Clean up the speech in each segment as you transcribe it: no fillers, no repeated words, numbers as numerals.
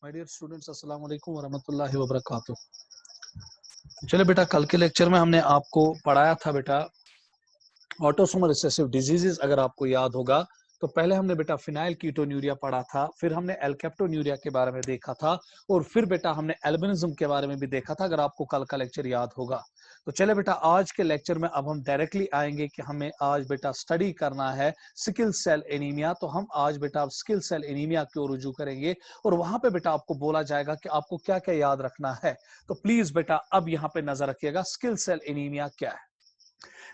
My dear students, अस्सलाम वालेकुम वरहमतुल्लाहि वबरकातुहू। चले बेटा, कल के लेक्चर में हमने आपको पढ़ाया था बेटा ऑटोसोमल रिसेसिव डिजीजेस। अगर आपको याद होगा तो पहले हमने बेटा फिनाइल कीटोन्यूरिया पढ़ा था, फिर हमने एल्केप्टोन्यूरिया के बारे में देखा था, और फिर बेटा हमने एल्बिनिज्म के बारे में भी देखा था, अगर आपको कल का लेक्चर याद होगा। तो चले बेटा, आज के लेक्चर में अब हम डायरेक्टली आएंगे कि हमें आज बेटा स्टडी करना है सिकल सेल एनीमिया। तो हम आज बेटा सिकल सेल एनीमिया की ओर रुजू करेंगे, और वहां पे बेटा आपको बोला जाएगा कि आपको क्या क्या याद रखना है। तो प्लीज बेटा अब यहाँ पे नजर रखिएगा, सिकल सेल एनीमिया क्या है।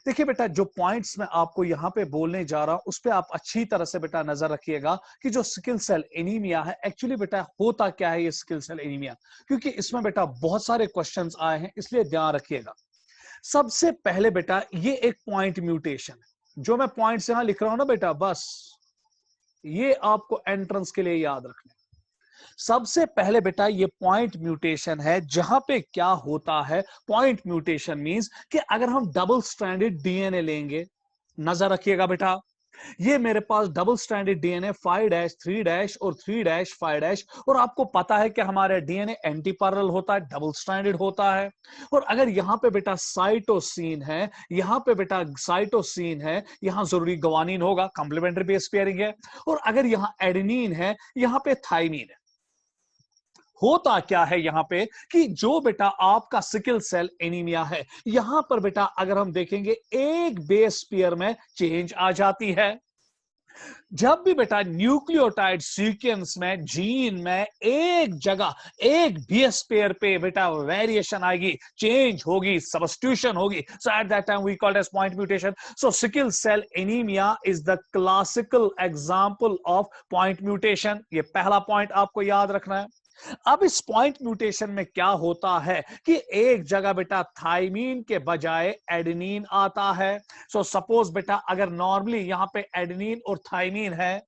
देखिए बेटा, जो पॉइंट्स मैं आपको यहां पे बोलने जा रहा हूं उस पे आप अच्छी तरह से बेटा नजर रखिएगा कि जो सिकल सेल एनीमिया है एक्चुअली बेटा होता क्या है ये सिकल सेल एनीमिया, क्योंकि इसमें बेटा बहुत सारे क्वेश्चंस आए हैं, इसलिए ध्यान रखिएगा। सबसे पहले बेटा ये एक पॉइंट म्यूटेशन है। जो मैं पॉइंट्स यहां लिख रहा हूं ना बेटा, बस ये आपको एंट्रेंस के लिए याद रखना है। सबसे पहले बेटा ये पॉइंट म्यूटेशन है, जहां पे क्या होता है। पॉइंट म्यूटेशन मींस कि अगर हम डबल स्ट्रैंडेड डीएनए लेंगे, नजर रखिएगा बेटा, ये मेरे पास डबल स्ट्रैंडेड डीएनए 5' 3' और 3' 5', और आपको पता है कि हमारे डीएनए एंटी पैरेलल होता है, डबल स्ट्रैंडेड होता है। और अगर यहां पे बेटा साइटोसिन है, यहां पे बेटा साइटोसिन है, यहां जरूरी ग्वानिन होगा, कॉम्प्लीमेंट्री बेस पेयरिंग है। और अगर यहां एडेनिन है, यहां पे थाइमिन है। होता क्या है यहां पे कि जो बेटा आपका सिकल सेल एनीमिया है, यहां पर बेटा अगर हम देखेंगे एक बेस पेयर में चेंज आ जाती है। जब भी बेटा न्यूक्लियोटाइड सीक्वेंस में जीन में एक जगह एक बेस पेयर पे बेटा वेरिएशन आएगी, चेंज होगी, सब्स्टिट्यूशन होगी, so at that time we called as point mutation. So sickle cell anaemia is the classical example of point mutation. ये पहला पॉइंट आपको याद रखना है। अब इस पॉइंट म्यूटेशन में क्या होता है कि एक जगह बेटा थाइमीन के बजाय एडेनिन आता है। सो सपोज बेटा अगर नॉर्मली यहां पे एडेनिन और थाइमीन है,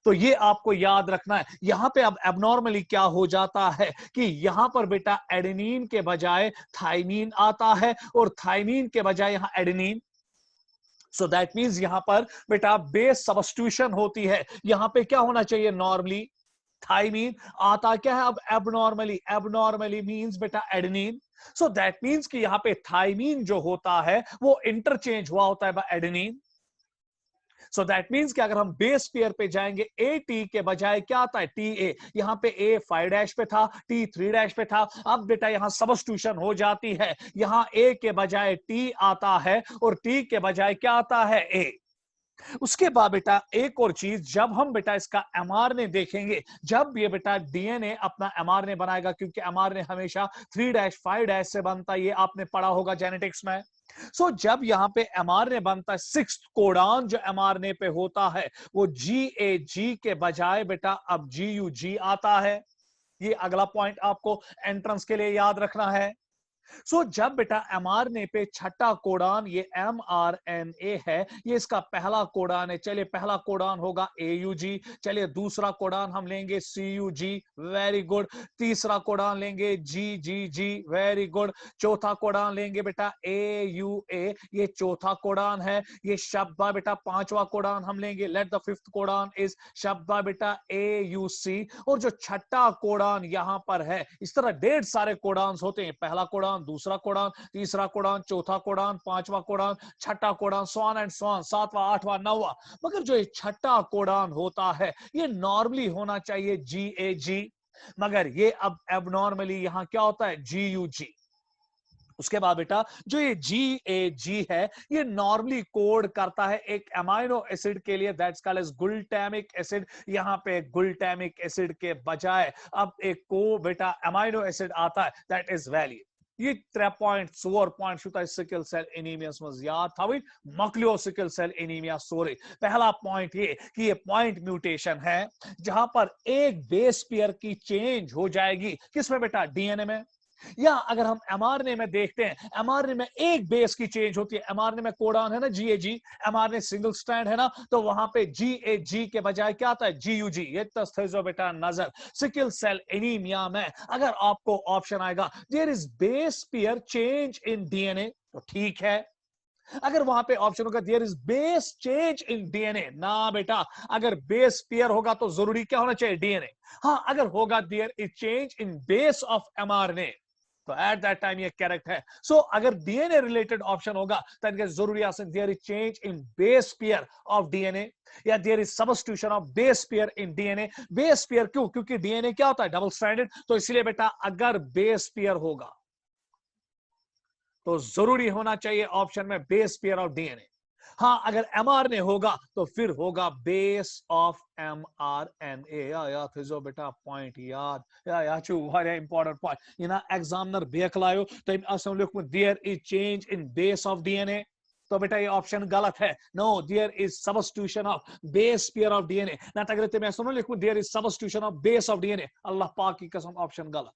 तो ये आपको याद रखना है। यहां पे अब एबनॉर्मली क्या हो जाता है कि यहां पर बेटा एडेनिन के बजाय थाइमीन आता है, और थाइमीन के बजाय यहां एडेनिन। सो दैट मींस यहां पर बेटा बेस सब्स्टिट्यूशन होती है। यहां पे क्या होना चाहिए, नॉर्मली थाइमीन, आता क्या है अब एबनॉर्मली। एबनॉर्मली मींस बेटा एडेनिन। सो दैट मींस कि यहां पे थाइमीन जो होता है वो इंटरचेंज हुआ होता है by adenine. So that means कि अगर हम बेस पेयर पे जाएंगे, ए टी के बजाय क्या आता है, टी ए। यहां पे ए 5' पे था, टी 3' पे था। अब बेटा यहां सब्स्टिट्यूशन हो जाती है, यहां ए के बजाय टी आता है, और टी के बजाय क्या आता है, ए। उसके बाद बेटा एक और चीज, जब हम बेटा इसका एमआरएनए देखेंगे, जब ये बेटा डीएनए अपना एमआरएनए बनाएगा, क्योंकि एमआरएनए हमेशा 3' 5' से बनता है, ये आपने पढ़ा होगा जेनेटिक्स में। जब यहां पे एमआरएनए बनता है, 6th कोडान जो एमआरएनए पे होता है, वो जीएजी के बजाय बेटा अब जीयूजी आता है। ये अगला पॉइंट आपको एंट्रेंस के लिए याद रखना है। जब बेटा एमआरएनए पे छठा कोडान, ये एमआरएनए है, ये इसका पहला कोडान है। चलिए पहला कोडान होगा एयूजी। चलिए दूसरा कोडान हम लेंगे सीयूजी, वेरी गुड। तीसरा कोडान लेंगे जीजीजी, वेरी गुड। चौथा कोडान लेंगे बेटा एयूए, ये चौथा कोडान है। ये शब्दा बेटा पांचवा कोडान हम लेंगे। Let the fifth codon is शब्दा बेटा एयूसी। और जो छठा कोडान यहां पर है, इस तरह ढेर सारे कोडान होते हैं, पहला कोडान, दूसरा कोडान, तीसरा कोडान, चौथा कोडान, पांचवा कोडान, छठा codon, so on and so on, सातवां, आठवां, नौवां। मगर जो ये छठा कोडान होता है, ये नॉर्मली होना चाहिए जीएजी, मगर ये अब एबनॉर्मली यहां क्या होता है, जीयूजी। उसके बाद बेटा जो ये जीएजी है, ये नॉर्मली कोड करता है एक अमाइनो एसिड के लिए, that's called as glutamic acid. यहां पे ग्लूटामिक एसिड के बजाय अब एक को बेटा अमाइनो एसिड आता है, दैट इज वैलिड। ये 3 point 4 point sickle cell anaemia मज याद था। मकलियो सिकल सेल एनीमिया सोरे। पहला पॉइंट ये कि ये पॉइंट म्यूटेशन है, जहां पर एक बेस पेयर की चेंज हो जाएगी, किसमें बेटा, डीएनए में। या अगर हम एमआरएनए में देखते हैं, एमआरएनए में एक बेस की चेंज होती है। एमआरएनए में कोडान है ना जीएजी, एमआरएनए सिंगल स्ट्रैंड है ना, तो वहां पे जीएजी के बजाय क्या आता है, जीयूजी। ये तस्वीर बेटा नजर। सिकल सेल एनीमिया में अगर आपको ऑप्शन आएगा there is base pair change in DNA, तो ठीक है। अगर वहां पे ऑप्शन होगा there is base change in DNA, ना बेटा, अगर बेस पेयर होगा तो जरूरी क्या होना चाहिए, डीएनए। हाँ, अगर होगा there is change in base of mRNA, तो एट दैट टाइम ये करेक्ट है। सो अगर डीएनए रिलेटेड ऑप्शन होगा तो जरूरी there is change in base pair of DNA या there is substitution of base pair in DNA. Base pair क्यों, क्योंकि डीएनए क्या होता है, डबल स्ट्रैंडेड, तो इसलिए बेटा अगर बेस पेयर होगा तो जरूरी होना चाहिए ऑप्शन में बेस पेयर ऑफ डीएनए। हाँ, अगर एमआरएनए होगा तो फिर होगा बेस ऑफ एमआरएनए। या जो बेटा पॉइंट याद या वारिया इंपॉर्टेंट पॉइंट ना एग्जामिनर बेक लायो तो असम लिखो there is change in base of DNA, तो बेटा ये ऑप्शन गलत है। No, there is substitution of base pair of DNA ना, अगर मैं सुनो लिखूं there is substitution of base of DNA, अल्लाह पाक की कसम ऑप्शन गलत।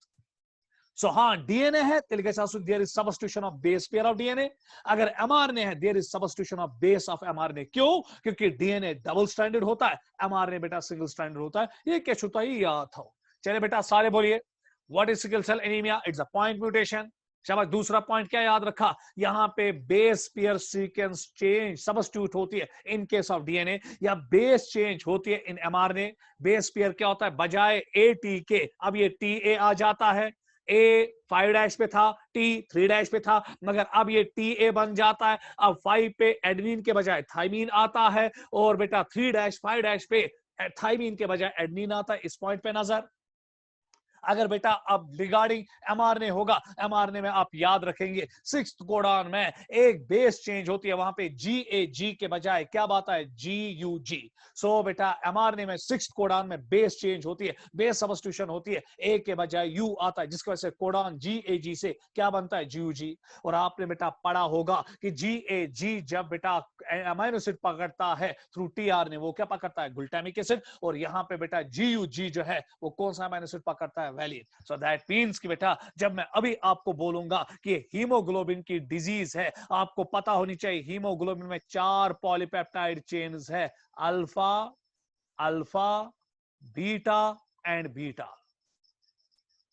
सो हाँ, डीएनए है there is substitution of base pair of DNA. अगर एमआरएनए है there is substitution of base of mRNA. क्यों, क्योंकि डीएनए डबल स्ट्रैंडेड होता है, एमआरएनए बेटा सिंगल स्ट्रैंडेड होता है। ये क्या होता है, याद था। चलिए बेटा सारे बोलिए, what is sickle cell anaemia, it's a point mutation. शाबाश। दूसरा पॉइंट क्या याद रखा, यहां पे base pair sequence change substitute होती है इन केस ऑफ डीएनए, या बेस चेंज होती है इन एमआरएनए। बेस पेयर क्या होता है, बजाय एटी के अब ये टीए आ जाता है। ए 5' पे था, टी 3' पे था, मगर अब ये टी ए बन जाता है। अब 5 पे एडमिन के बजाय थाइमीन आता है, और बेटा 3' 5' पे थाइमीन के बजाय एडमिन आता है। इस पॉइंट पे नजर। अगर बेटा अब रिगार्डिंग एमआरएनए होगा, एमआरएनए में आप याद रखेंगे 6th कोडॉन में एक बेस चेंज होती है, वहां पे जी के बजाय क्या बात है, GUG। सो बेटा एमआरएनए में 6th कोडॉन में बेस चेंज होती है, बेस सब्स्टिट्यूशन होती है, ए के बजाय यू आता है, जिसकी वजह से कोडॉन GAG से क्या बनता है, GUG। और आपने बेटा पढ़ा होगा कि GAG जब बेटा अमीनो एसिड पकड़ता है थ्रू टीआरएनए, वो क्या पकड़ता है, ग्लूटामिक एसिड। और यहाँ पे बेटा GUG जो है वो कौन सा अमीनो एसिड पकड़ता है, वैलिन। सो दैट मींस कि बेटा जब मैं अभी आपको बोलूंगा कि हीमोग्लोबिन की डिजीज है, आपको पता होनी चाहिए हीमोग्लोबिन में 4 पॉलीपेप्टाइड चेन्स है, alpha, alpha, beta and beta.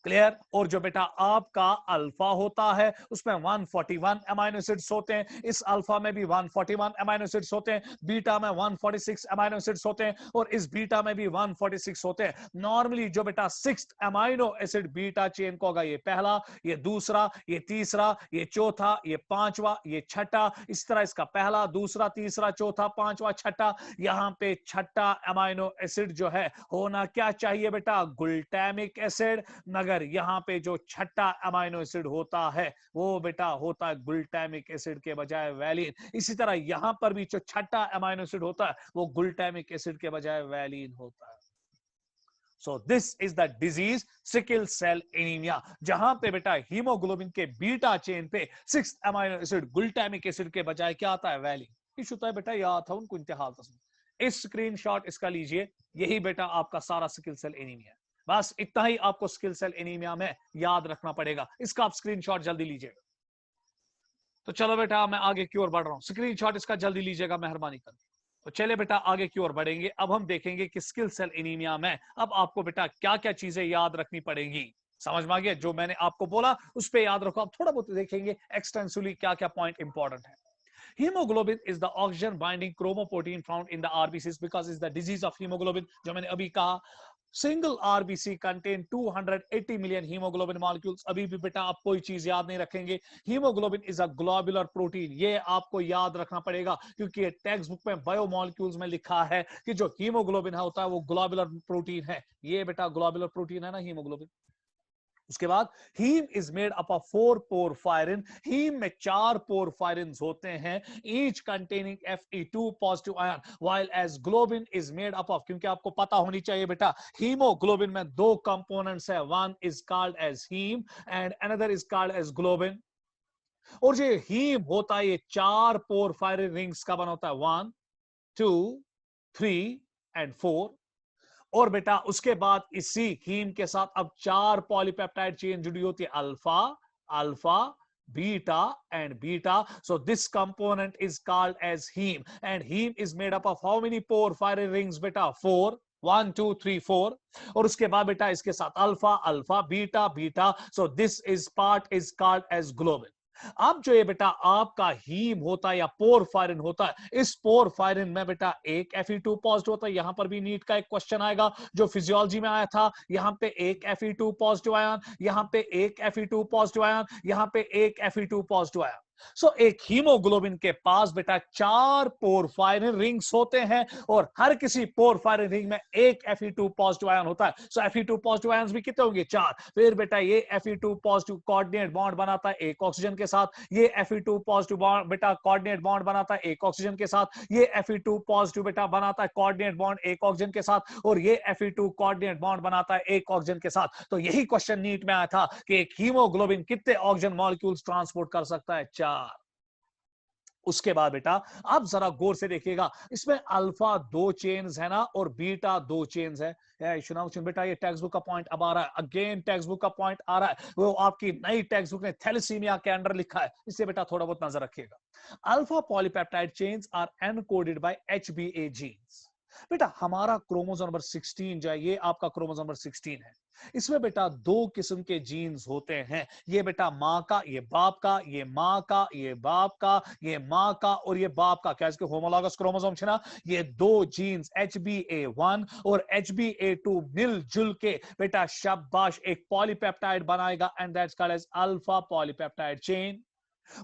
Clear. और जो बेटा आपका अल्फा होता है उसमें 141 अमीनो एसिड्स होते हैं, इस अल्फा में भी 141 अमीनो एसिड्स होते हैं, बीटा में 146 अमीनो एसिड्स होते हैं, और इस बीटा में भी 146 होते हैं। नॉर्मली जो बेटा 6th amino acid beta chain को होगा, ये पहला, ये दूसरा, ये तीसरा, ये चौथा, ये पांचवा, ये छठा। इस तरह इसका पहला, दूसरा, तीसरा, चौथा, पांचवा, छठा। यहां पे छठा अमीनो एसिड जो है होना क्या चाहिए बेटा, ग्लूटामिक एसिड, मगर यहां पे जो छठा अमीनो एसिड होता है वो बेटा होता है ग्लूटामिक एसिड के बजाय वैलिन। इसी तरह यहां पर भी जो छठा अमीनो एसिड होता है वो ग्लूटामिक एसिड के बजाय वैलिन होता है। So this is the disease sickle cell anaemia, जहां पे बेटा हीमोग्लोबिन के बीटा चेन पे 6th amino acid glutamic acid के बजाय क्या आता है, वैलिन। इशू होता है बेटा, याद था उनको इंतहाल तस्वीर। इस स्क्रीनशॉट इसका लीजिए, यही बेटा आपका सारा सिकल सेल एनीमिया। बस इतना ही आपको सिकल सेल एनीमिया में याद रखना पड़ेगा, इसका आप स्क्रीनशॉट जल्दी लीजिएगा। तो चलो बेटा मैं आगे की ओर बढ़ रहा हूं, स्क्रीनशॉट इसका जल्दी लीजिएगा मेहरबानी कर। तो चले बेटा आगे की ओर बढ़ेंगे। अब हम देखेंगे कि सिकल सेल एनीमिया में अब आपको बेटा क्या क्या चीजें याद रखनी पड़ेंगी। समझ में आ गया, जो मैंने आपको बोला उस पर याद रखो। अब थोड़ा बहुत देखेंगे एक्सटेंसिवली क्या क्या पॉइंट इंपॉर्टेंट है। Hemoglobin is the oxygen binding chromoprotein found in the RBCs because it's the disease of hemoglobin, जो मैंने अभी कहा। Single RBC contain 280 million haemoglobin molecules. अभी भी बेटा आप कोई चीज याद नहीं रखेंगे, haemoglobin is a globular protein, ये आपको याद रखना पड़ेगा, क्योंकि टेक्स्ट बुक में बायोमॉलिक्यूल्स में लिखा है कि जो हीमोग्लोबिन होता है वो ग्लोबुलर प्रोटीन है। ये बेटा ग्लोबुलर प्रोटीन है ना हीमोग्लोबिन। उसके बाद haem is made up of 4 porphyrin, haem में 4 पोरफायरिन होते हैं, each containing Fe2 positive ion, while as globin is made up of, क्योंकि आपको पता होनी चाहिए बेटा हीमोग्लोबिन में 2 कंपोनेंट्स है, one is called as haem and another is called as globin. और जो हीम होता है ये 4 पोरफायरिन रिंग्स का बना होता है, 1 2 3 एंड 4। और बेटा उसके बाद इसी हीम के साथ अब 4 पॉलीपेप्टाइड चेन जुड़ी होती है, alpha, alpha, beta and beta. So this component is called as haem, and haem is made up of how many porphyrin rings बेटा, 4, 1 2 3 4। और उसके बाद बेटा इसके साथ alpha, alpha, beta, beta. So this is part is called as globin. अब जो ये बेटा आपका हीम होता है या पोरफायरिन होता है, इस पोरफायरिन में बेटा एक Fe2 पॉजिटिव होता है। यहां पर भी नीट का एक क्वेश्चन आएगा जो फिजियोलॉजी में आया था। यहां पे एक Fe2 पॉजिटिव आयन, यहां पे एक Fe2 पॉजिटिव आयन, यहां पे एक Fe2 पॉजिटिव आयन। सो एक हीमोग्लोबिन के पास बेटा 4 पोरफायरिन रिंग्स होते हैं और हर किसी पोरफायरिन रिंग में एक Fe2 पॉजिटिव आयन होता है। सो Fe2 पॉजिटिव आयंस भी कितने होंगे? 4। फिर बेटा ये Fe2 पॉजिटिव कोऑर्डिनेट बॉन्ड बनाता है एक ऑक्सीजन के साथ, ये Fe2 पॉजिटिव बॉन्ड बेटा कोऑर्डिनेट बॉन्ड बनाता है एक ऑक्सीजन के साथ, ये Fe2 पॉजिटिव बेटा बनाता है कोऑर्डिनेट बॉन्ड एक ऑक्सीजन के साथ, और ये Fe2 कोऑर्डिनेट बॉन्ड बनाता है एक ऑक्सीजन के साथ। तो यही क्वेश्चन नीट में आया था कि एक हीमोग्लोबिन कितने ऑक्सीजन मॉलिक्यूल्स ट्रांसपोर्ट कर सकता है? 4। उसके बाद बेटा आप जरा गौर से देखिएगा, इसमें अल्फा 2 चेन्स है ना और बीटा 2 चेन्स है। बेटा ये टेक्स्ट बुक का पॉइंट अब आ रहा है, अगेन टेक्स्ट बुक का पॉइंट आ रहा है, वो आपकी नई टेक्स्ट बुक ने थैलेसीमिया के अंडर लिखा है, इससे बेटा थोड़ा बहुत नजर रखिएगा। Alpha polypeptide chains are encoded by HBA genes. बेटा हमारा क्रोमोसोम नंबर 16 जो है, ये आपका क्रोमोसोम नंबर 16 है, इसमें बेटा 2 किस्म के जीन्स होते हैं। ये बेटा माँ का, ये बाप का, ये माँ का, ये बाप का, ये माँ का और ये बाप का। क्या इसके होमोलॉगस क्रोमोसोम है ना? ये 2 जीन्स HBA1 और HBA2 मिलजुल के बेटा शाबाश एक पॉलीपेप्टाइड बनाएगा, and that's called as alpha polypeptide chain.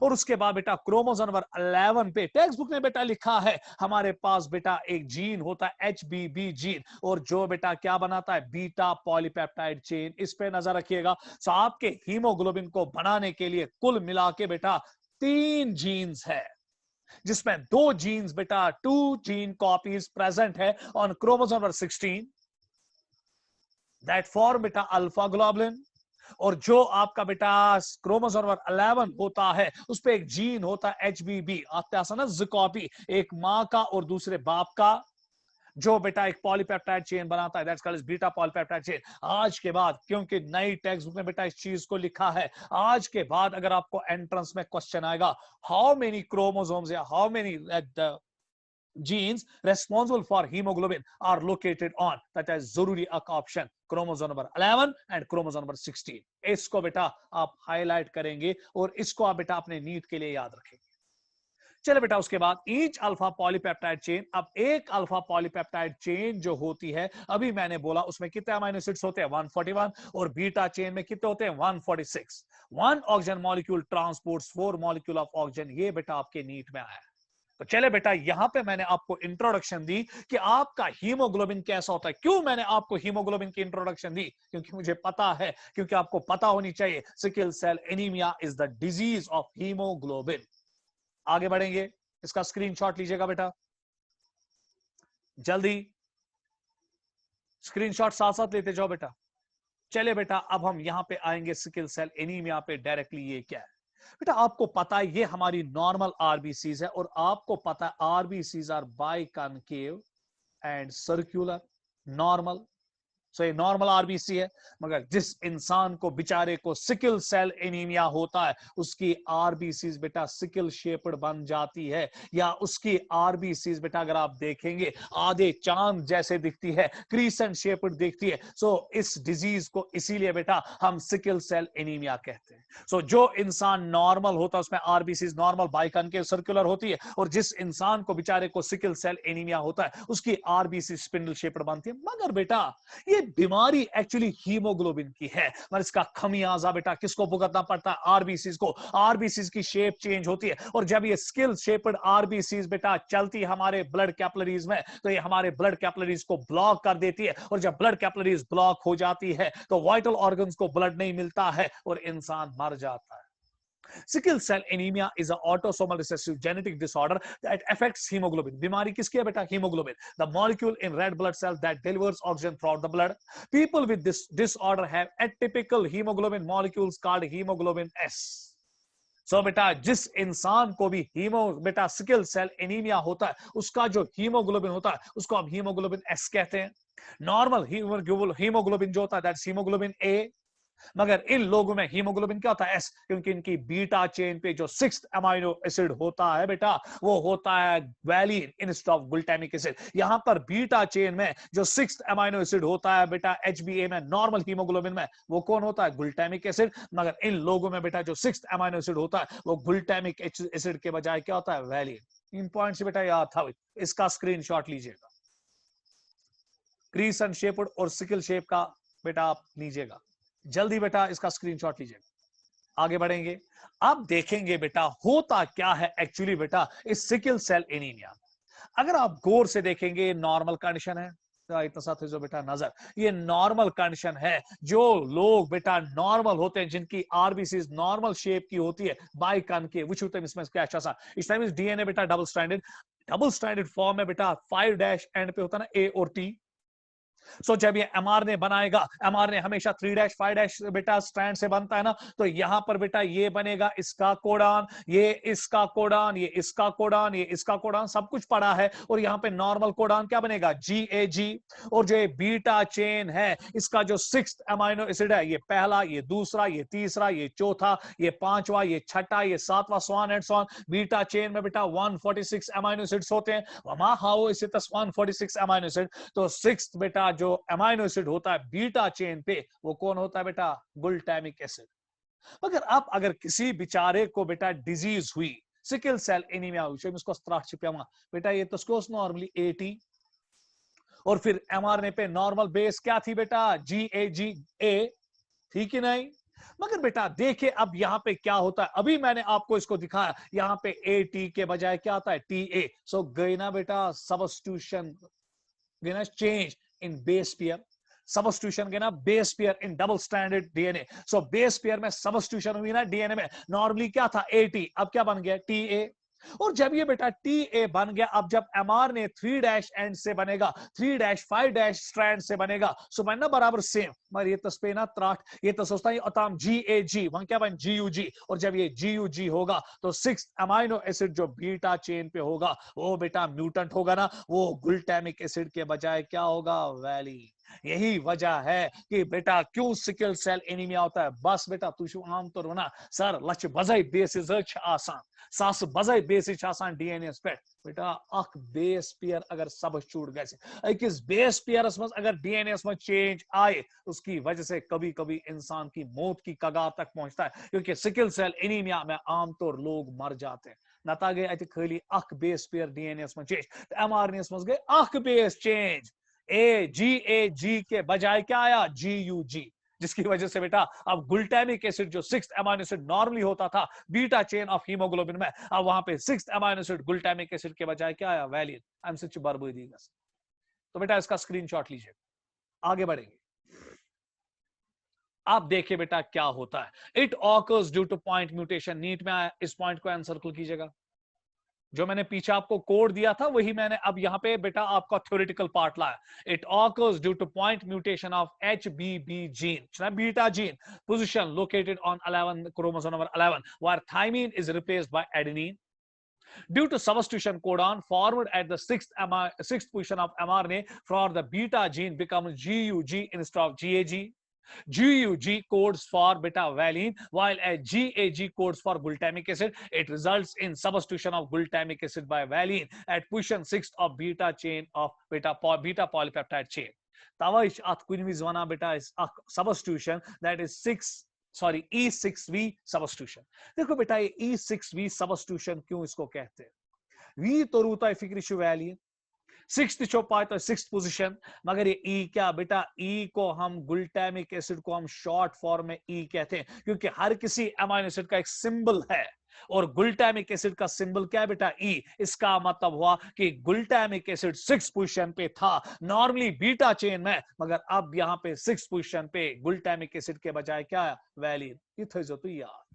और उसके बाद बेटा क्रोमोसोम नंबर 11 पे टेक्स्ट बुक ने बेटा लिखा है, हमारे पास बेटा एक जीन होता है HBB जीन, और जो बेटा क्या बनाता है? Beta polypeptide chain. इस पे नजर रखिएगा। सो आपके हीमोग्लोबिन को बनाने के लिए कुल मिला के बेटा 3 जीन्स है, जिसमें 2 जीन्स बेटा 2 जीन कॉपीज प्रेजेंट है on chromosome number 16 that form बेटा अल्फा ग्लोबुलिन, और जो आपका बेटा क्रोमोसोम नंबर 11 होता है उस पे एक जीन होता है HBB, कॉपी, एक माँ का और दूसरे बाप का, जो बेटा एक पॉलीपेप्टाइड चेन बनाता है, that's called beta polypeptide chain. आज के बाद, क्योंकि नई टेक्स्ट बुक में बेटा इस चीज को लिखा है, आज के बाद अगर आपको एंट्रेंस में क्वेश्चन आएगा हाउ मेनी क्रोमोसोम्स या how many genes responsible for hemoglobin are located on, that is जरूरी एक option chromosome number 11 and chromosome number 16। इसको बेटा आप हाईलाइट करेंगे और इसको आप बेटा अपने नीट के लिए याद रखेंगे। चले बेटा उसके बाद ईच अल्फा पॉलीपेप्टाइड चेन, अब एक अल्फा पॉलीपेप्टाइड चेन जो होती है, अभी मैंने बोला उसमें कितने अमीनो एसिड्स होते हैं? 141, और बीटा चेन में कितने होते हैं? 146। 1 oxygen molecule transports 4 molecule of oxygen, ये बेटा आपके नीट में आया। तो चले बेटा यहां पे मैंने आपको इंट्रोडक्शन दी कि आपका हीमोग्लोबिन कैसा होता है। क्यों मैंने आपको हीमोग्लोबिन की इंट्रोडक्शन दी? क्योंकि मुझे पता है, क्योंकि आपको पता होनी चाहिए, sickle cell anaemia is the disease of haemoglobin. आगे बढ़ेंगे, इसका स्क्रीनशॉट लीजिएगा बेटा, जल्दी स्क्रीनशॉट साथ साथ लेते जाओ बेटा। चले बेटा अब हम यहां पे आएंगे सिकल सेल एनीमिया पे डायरेक्टली। ये क्या है बेटा? आपको पता है ये हमारी नॉर्मल आरबीसीज है, और आपको पता है RBCs are biconcave and circular normal. So ये नॉर्मल आरबीसी है, मगर जिस इंसान को बेचारे को सिकल सेल एनीमिया होता है उसकी आरबीसीज बेटा सिकल शेप्ड बन जाती है, या उसकी आरबीसीज बेटा अगर आप देखेंगे आधे चांद जैसे दिखती है, क्रीसेंट शेप्ड दिखती है। सो इस डिजीज को इसीलिए बेटा हम सिकल सेल एनीमिया कहते हैं। सो जो इंसान नॉर्मल होता है उसमें आरबीसीज नॉर्मल बाइकॉन्केव सर्कुलर होती है, और जिस इंसान को बेचारे को सिकल सेल एनीमिया होता है उसकी आरबीसी स्पिंडल शेप्ड बनती है। मगर बेटा ये बीमारी एक्चुअली हीमोग्लोबिन की है, मगर इसका खमियाजा बेटा किसको भुगतना पड़ता है? आरबीसीज को। आरबीसीज की शेप चेंज होती है, और जब ये स्किल शेप्ड आरबीसीज बेटा चलती है हमारे ब्लड कैपिलरीज में, तो ये हमारे ब्लड कैपिलरीज को ब्लॉक कर देती है, और जब ब्लड कैपिलरीज ब्लॉक हो जाती है तो वाइटल ऑर्गन्स को ब्लड नहीं मिलता है और इंसान मर जाता है। Sickle cell anaemia is an autosomal recessive genetic disorder that affects hemoglobin. बीमारी किसकी है बेटा? Haemoglobin, the molecule in red blood cells that delivers oxygen throughout the blood. People with this disorder have atypical hemoglobin molecules called hemoglobin S. सो बेटा जिस इंसान को भी बेटा सिकल सेल एनीमिया होता है उसका जो हीमोग्लोबिन होता है उसको हम हीमोग्लोबिन एस कहते हैं। नॉर्मल हीमोग्लोबिन जो होता है दैट्स हीमोग्लोबिन ए, मगर इन लोगों में हीमोग्लोबिन क्या होता है एस, क्योंकि इनकी बीटा चेन पे जो 6th अमाइनो एसिड होता है बेटा वो होता है valine instead of glutamic acid. यहां पर बीटा चेन में जो 6th अमाइनो एसिड होता है बेटा HbA में, नॉर्मल हीमोग्लोबिन में, वो कौन होता है? Glutamic acid. मगर इन लोगों में बेटा जो 6th अमाइनो एसिड होता है वो ग्लूटामिक एसिड के बजाय क्या होता है? वैलिन। इन पॉइंट्स बेटा याद था, इसका स्क्रीनशॉट लीजिएगा। क्रीसन शेप और सिकल शेप का बेटा आप लीजिएगा जल्दी, बेटा इसका स्क्रीनशॉट लीजिएगा। आगे बढ़ेंगे, अब देखेंगे बेटा होता क्या है एक्चुअली बेटा इस सिकल सेल एनीमिया। अगर आप गौर से देखेंगे नॉर्मल कंडीशन है, तो इतना साथ जो बेटा नजर, ये नॉर्मल कंडीशन है। जो लोग बेटा नॉर्मल होते हैं, जिनकी आरबीसी नॉर्मल शेप की होती है, बाई कन के विच होते हैं इसमें क्या अच्छा इस टाइम डीएनए बेटा डबल स्टैंडर्ड फॉर्म में बेटा 5' एंड पे होता है ना, ए और टी। सो जब ये एमआरएनए बनाएगा, एमआरएनए हमेशा 3' 5' बेटा स्ट्रैंड से बनता है ना, तो यहां पर बेटा ये बनेगा इसका कोडान, ये इसका कोडान, ये इसका कोडान, ये इसका कोडान, सब कुछ पड़ा है। और यहां पे नॉर्मल कोडान क्या बनेगा? GAG। और जो बीटा चेन है, इसका जो 6th अमाइनो एसिड है, ये पहला, ये दूसरा, ये तीसरा, ये चौथा, ये पांचवा, ये छठा, ये सातवां, स्वान एंड स्वान। बीटा चेन में बेटा 146 अमाइनो एसिड्स होते हैं। वमा हाउ इस 146 अमाइनो एसिड, तो 6th बेटा जो अमाइनो एसिड होता है बीटा चेन पे, वो कौन होता है बेटा? Glutamic acid. मगर अब अगर किसी बेचारे को बेटा डिजीज हुई, सिकल सेल एनीमिया हुई, इसको बेटा ये तो नॉर्मली 80, और फिर एमआरएनए पे नॉर्मल बेस क्या थी बेटा? GAGA, ठीक है नहीं? मगर बेटा देखिए अब यहां पे क्या होता है, अभी मैंने आपको इसको दिखाया, यहां पे AT के बजाय क्या आता है? TA। सो गई ना बेटा सब्स्टिट्यूशन, गई ना change in base pair, substitution के ना base pair in double standard DNA. So base pair में सबस्टिट्यूशन हुई ना डीएनए में, नॉर्मली क्या था? AT, अब क्या बन गया? TA। और जब ये बेटा TA बन गया, अब जब एमआरएनए 3' एंड से बनेगा, 3' 5' स्ट्रैंड से बनेगा, सो बनना बराबर सेम। मगर ये तस्पे ना त्राट, ये तो सोचता है अताम GAG, वहां क्या बन? GUG। और जब ये GUG होगा तो 6th अमाइनो एसिड जो बीटा चेन पे होगा वो बेटा म्यूटेंट होगा ना, वो ग्लूटामिक एसिड के बजाय क्या होगा? वैलिन। यही वजह है कि बेटा क्यों सिकल सेल एनीमिया होता है। बस बेटा तू आम तौर ना सर लच बजाई बेसिस आसान, सास बजाई बेसिस आसान डीएनए पे बेटा अख बेस पेयर अगर सब छूट गए, अकिस बेस पेयरस मज अगर डीएनए में चेंज आए, उसकी वजह से कभी कभी इंसान की मौत की कगार तक पहुंचता है, क्योंकि सिकल सेल एनीमिया में आमतौर लोग मर जाते हैं। नता गए अत खाली अख बेस पेयर डीएनए में चेंज, एमआरएनए में गए अख बेस चेंज, GAG के बजाय क्या आया? GUG, जिसकी वजह से बेटा अब ग्लूटामिक एसिड जो 6th अमाइनो एसिड नॉर्मली होता था बीटा चेन ऑफ हीमोग्लोबिन में, अब वहां पे 6th amino acid glutamic acid के बजाय क्या आया? वैलिन। एमसिच बर्बूदी। तो बेटा इसका स्क्रीनशॉट लीजिए, आगे बढ़ेंगे। आप देखिए बेटा क्या होता है, it occurs due to point mutation. NEET में आया, इस पॉइंट को एनसर्कल कीजिएगा। जो मैंने पीछे आपको कोड दिया था वही मैंने अब यहां पे बेटा आपका थ्योरेटिकल पार्ट लाया। It occurs due to point mutation of HBB gene, beta gene, position located on 11 chromosome number 11, where thymine is replaced by adenine. Due to substitution codon formed at the sixth position of mRNA for the beta gene becomes GUG instead of GAG. GUG codes for beta valine, while a GAG codes for glutamic acid. It results in substitution of glutamic acid by valine at position 6 of beta chain of beta polypeptide chain. Tavash at kunviz wana beta is a substitution that is E6V substitution. देखो बेटा ये E6V substitution क्यों इसको कहते हैं? V तो रूता है फिक्रिशु valine, 6th चौपाई तो 6th पोजीशन, मगर ये ई क्या बेटा? ई को हम ग्लूटामिक एसिड को हम शॉर्ट फॉर्म में ई कहते हैं, क्योंकि हर किसी अमाइनो एसिड का एक सिंबल है, और ग्लूटामिक एसिड का सिंबल क्या है बेटा? ई। इसका मतलब हुआ कि ग्लूटामिक एसिड 6th पोजीशन पे था नॉर्मली बीटा चेन में, मगर अब यहां पे 6th पोजीशन पे ग्लूटामिक एसिड के बजाय क्या है? वैलिन। ये थे जो तो यार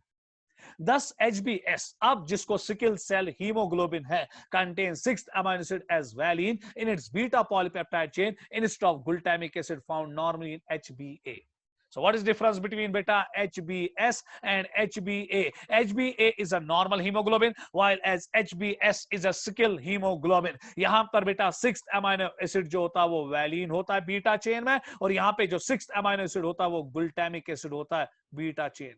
10 HbS, अब जिसको सिकल सेल हीमोग्लोबिन है, contains 6th amino acid as valine in its beta polypeptide chain instead of glutamic acid found normally in HbA. So what is difference between beta HbS and HbA? HbA is a normal hemoglobin while as HbS is a sickle hemoglobin. यहां पर बेटा 6th amino acid जो होता है वो valine होता है beta chain में, और यहां पे जो 6th अमाइनो एसिड होता है वो ग्लूटामिक एसिड होता है beta chain.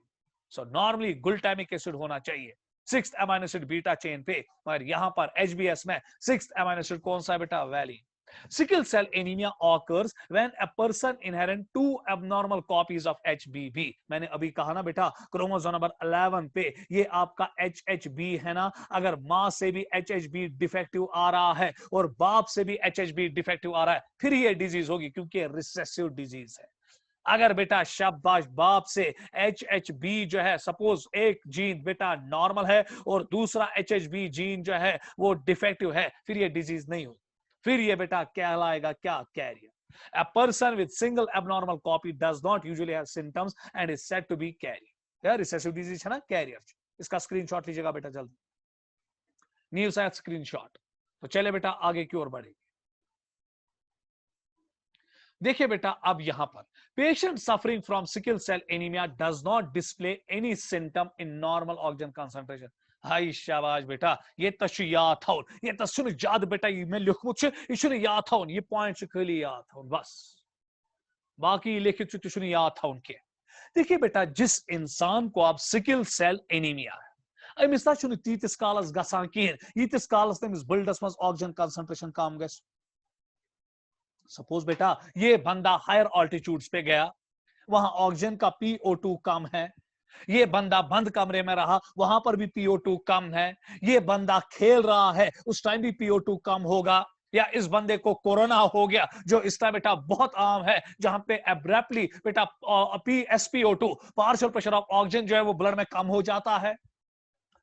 So normally glutamic acid होना चाहिए 6th amino acid beta chain पे, और यहां पर HbS में 6th अमाइनो एसिड कौन सा बेटा? Valine. Sickle cell anemia occurs when a person inherits two abnormal copies of HBB. मैंने अभी कहा ना बेटा क्रोमोसोम नंबर 11 पे ये आपका HHB है ना, अगर मां से भी HHB डिफेक्टिव आ रहा है और बाप से भी HHB डिफेक्टिव आ रहा है, फिर ये डिजीज होगी क्योंकि ये रिसेसिव डिजीज है. अगर बेटा शाबाश बाप से HHB जो है, सपोज एक जीन बेटा नॉर्मल है और दूसरा HHB जीन जो है वो डिफेक्टिव है, फिर ये डिजीज नहीं होगी, फिर ये बेटा कहलाएगा क्या? Career. A person with single abnormal copy does not usually have symptoms and is said to be carrier. यार रिसेसिव डिजीज है ना, कैरियर. इसका स्क्रीनशॉट लीजिएगा बेटा जल्दी, न्यूज़ है स्क्रीनशॉट. तो चले बेटा आगे की ओर बढ़ेंगे. देखिए बेटा अब यहां पर patient suffering from sickle cell anaemia does not display any symptom in normal oxygen concentration. हाय शाबाश बेटा, ये तश याद था, ये तस्न याद बेटा, ये मैं लिखूं ये याद था, ये पॉइंट खाली याद था बस, बाकी लिखित तुशन याद था उनके. देखिए बेटा जिस इंसान को आप सिकल सेल एनीमिया है, अमिस ना तीतिस कालस गसान कहें, यीतिस कालस तमिस ब्लडस मज ऑक्सीजन कंसंट्रेशन कम गस. सपोज बेटा ये बंदा हायर ऑल्टीट्यूड्स पे गया, वहां ऑक्सीजन का PO2 कम है, ये बंदा बंद कमरे में रहा, वहां पर भी PO2 कम है, ये बंदा खेल रहा है, उस टाइम भी PO2 कम होगा, या इस बंदे को कोरोना हो गया जो इस टाइम बेटा बहुत आम है, जहां पे एब्रप्टली बेटा SpO2 partial pressure of oxygen जो है वो ब्लड में कम हो जाता है,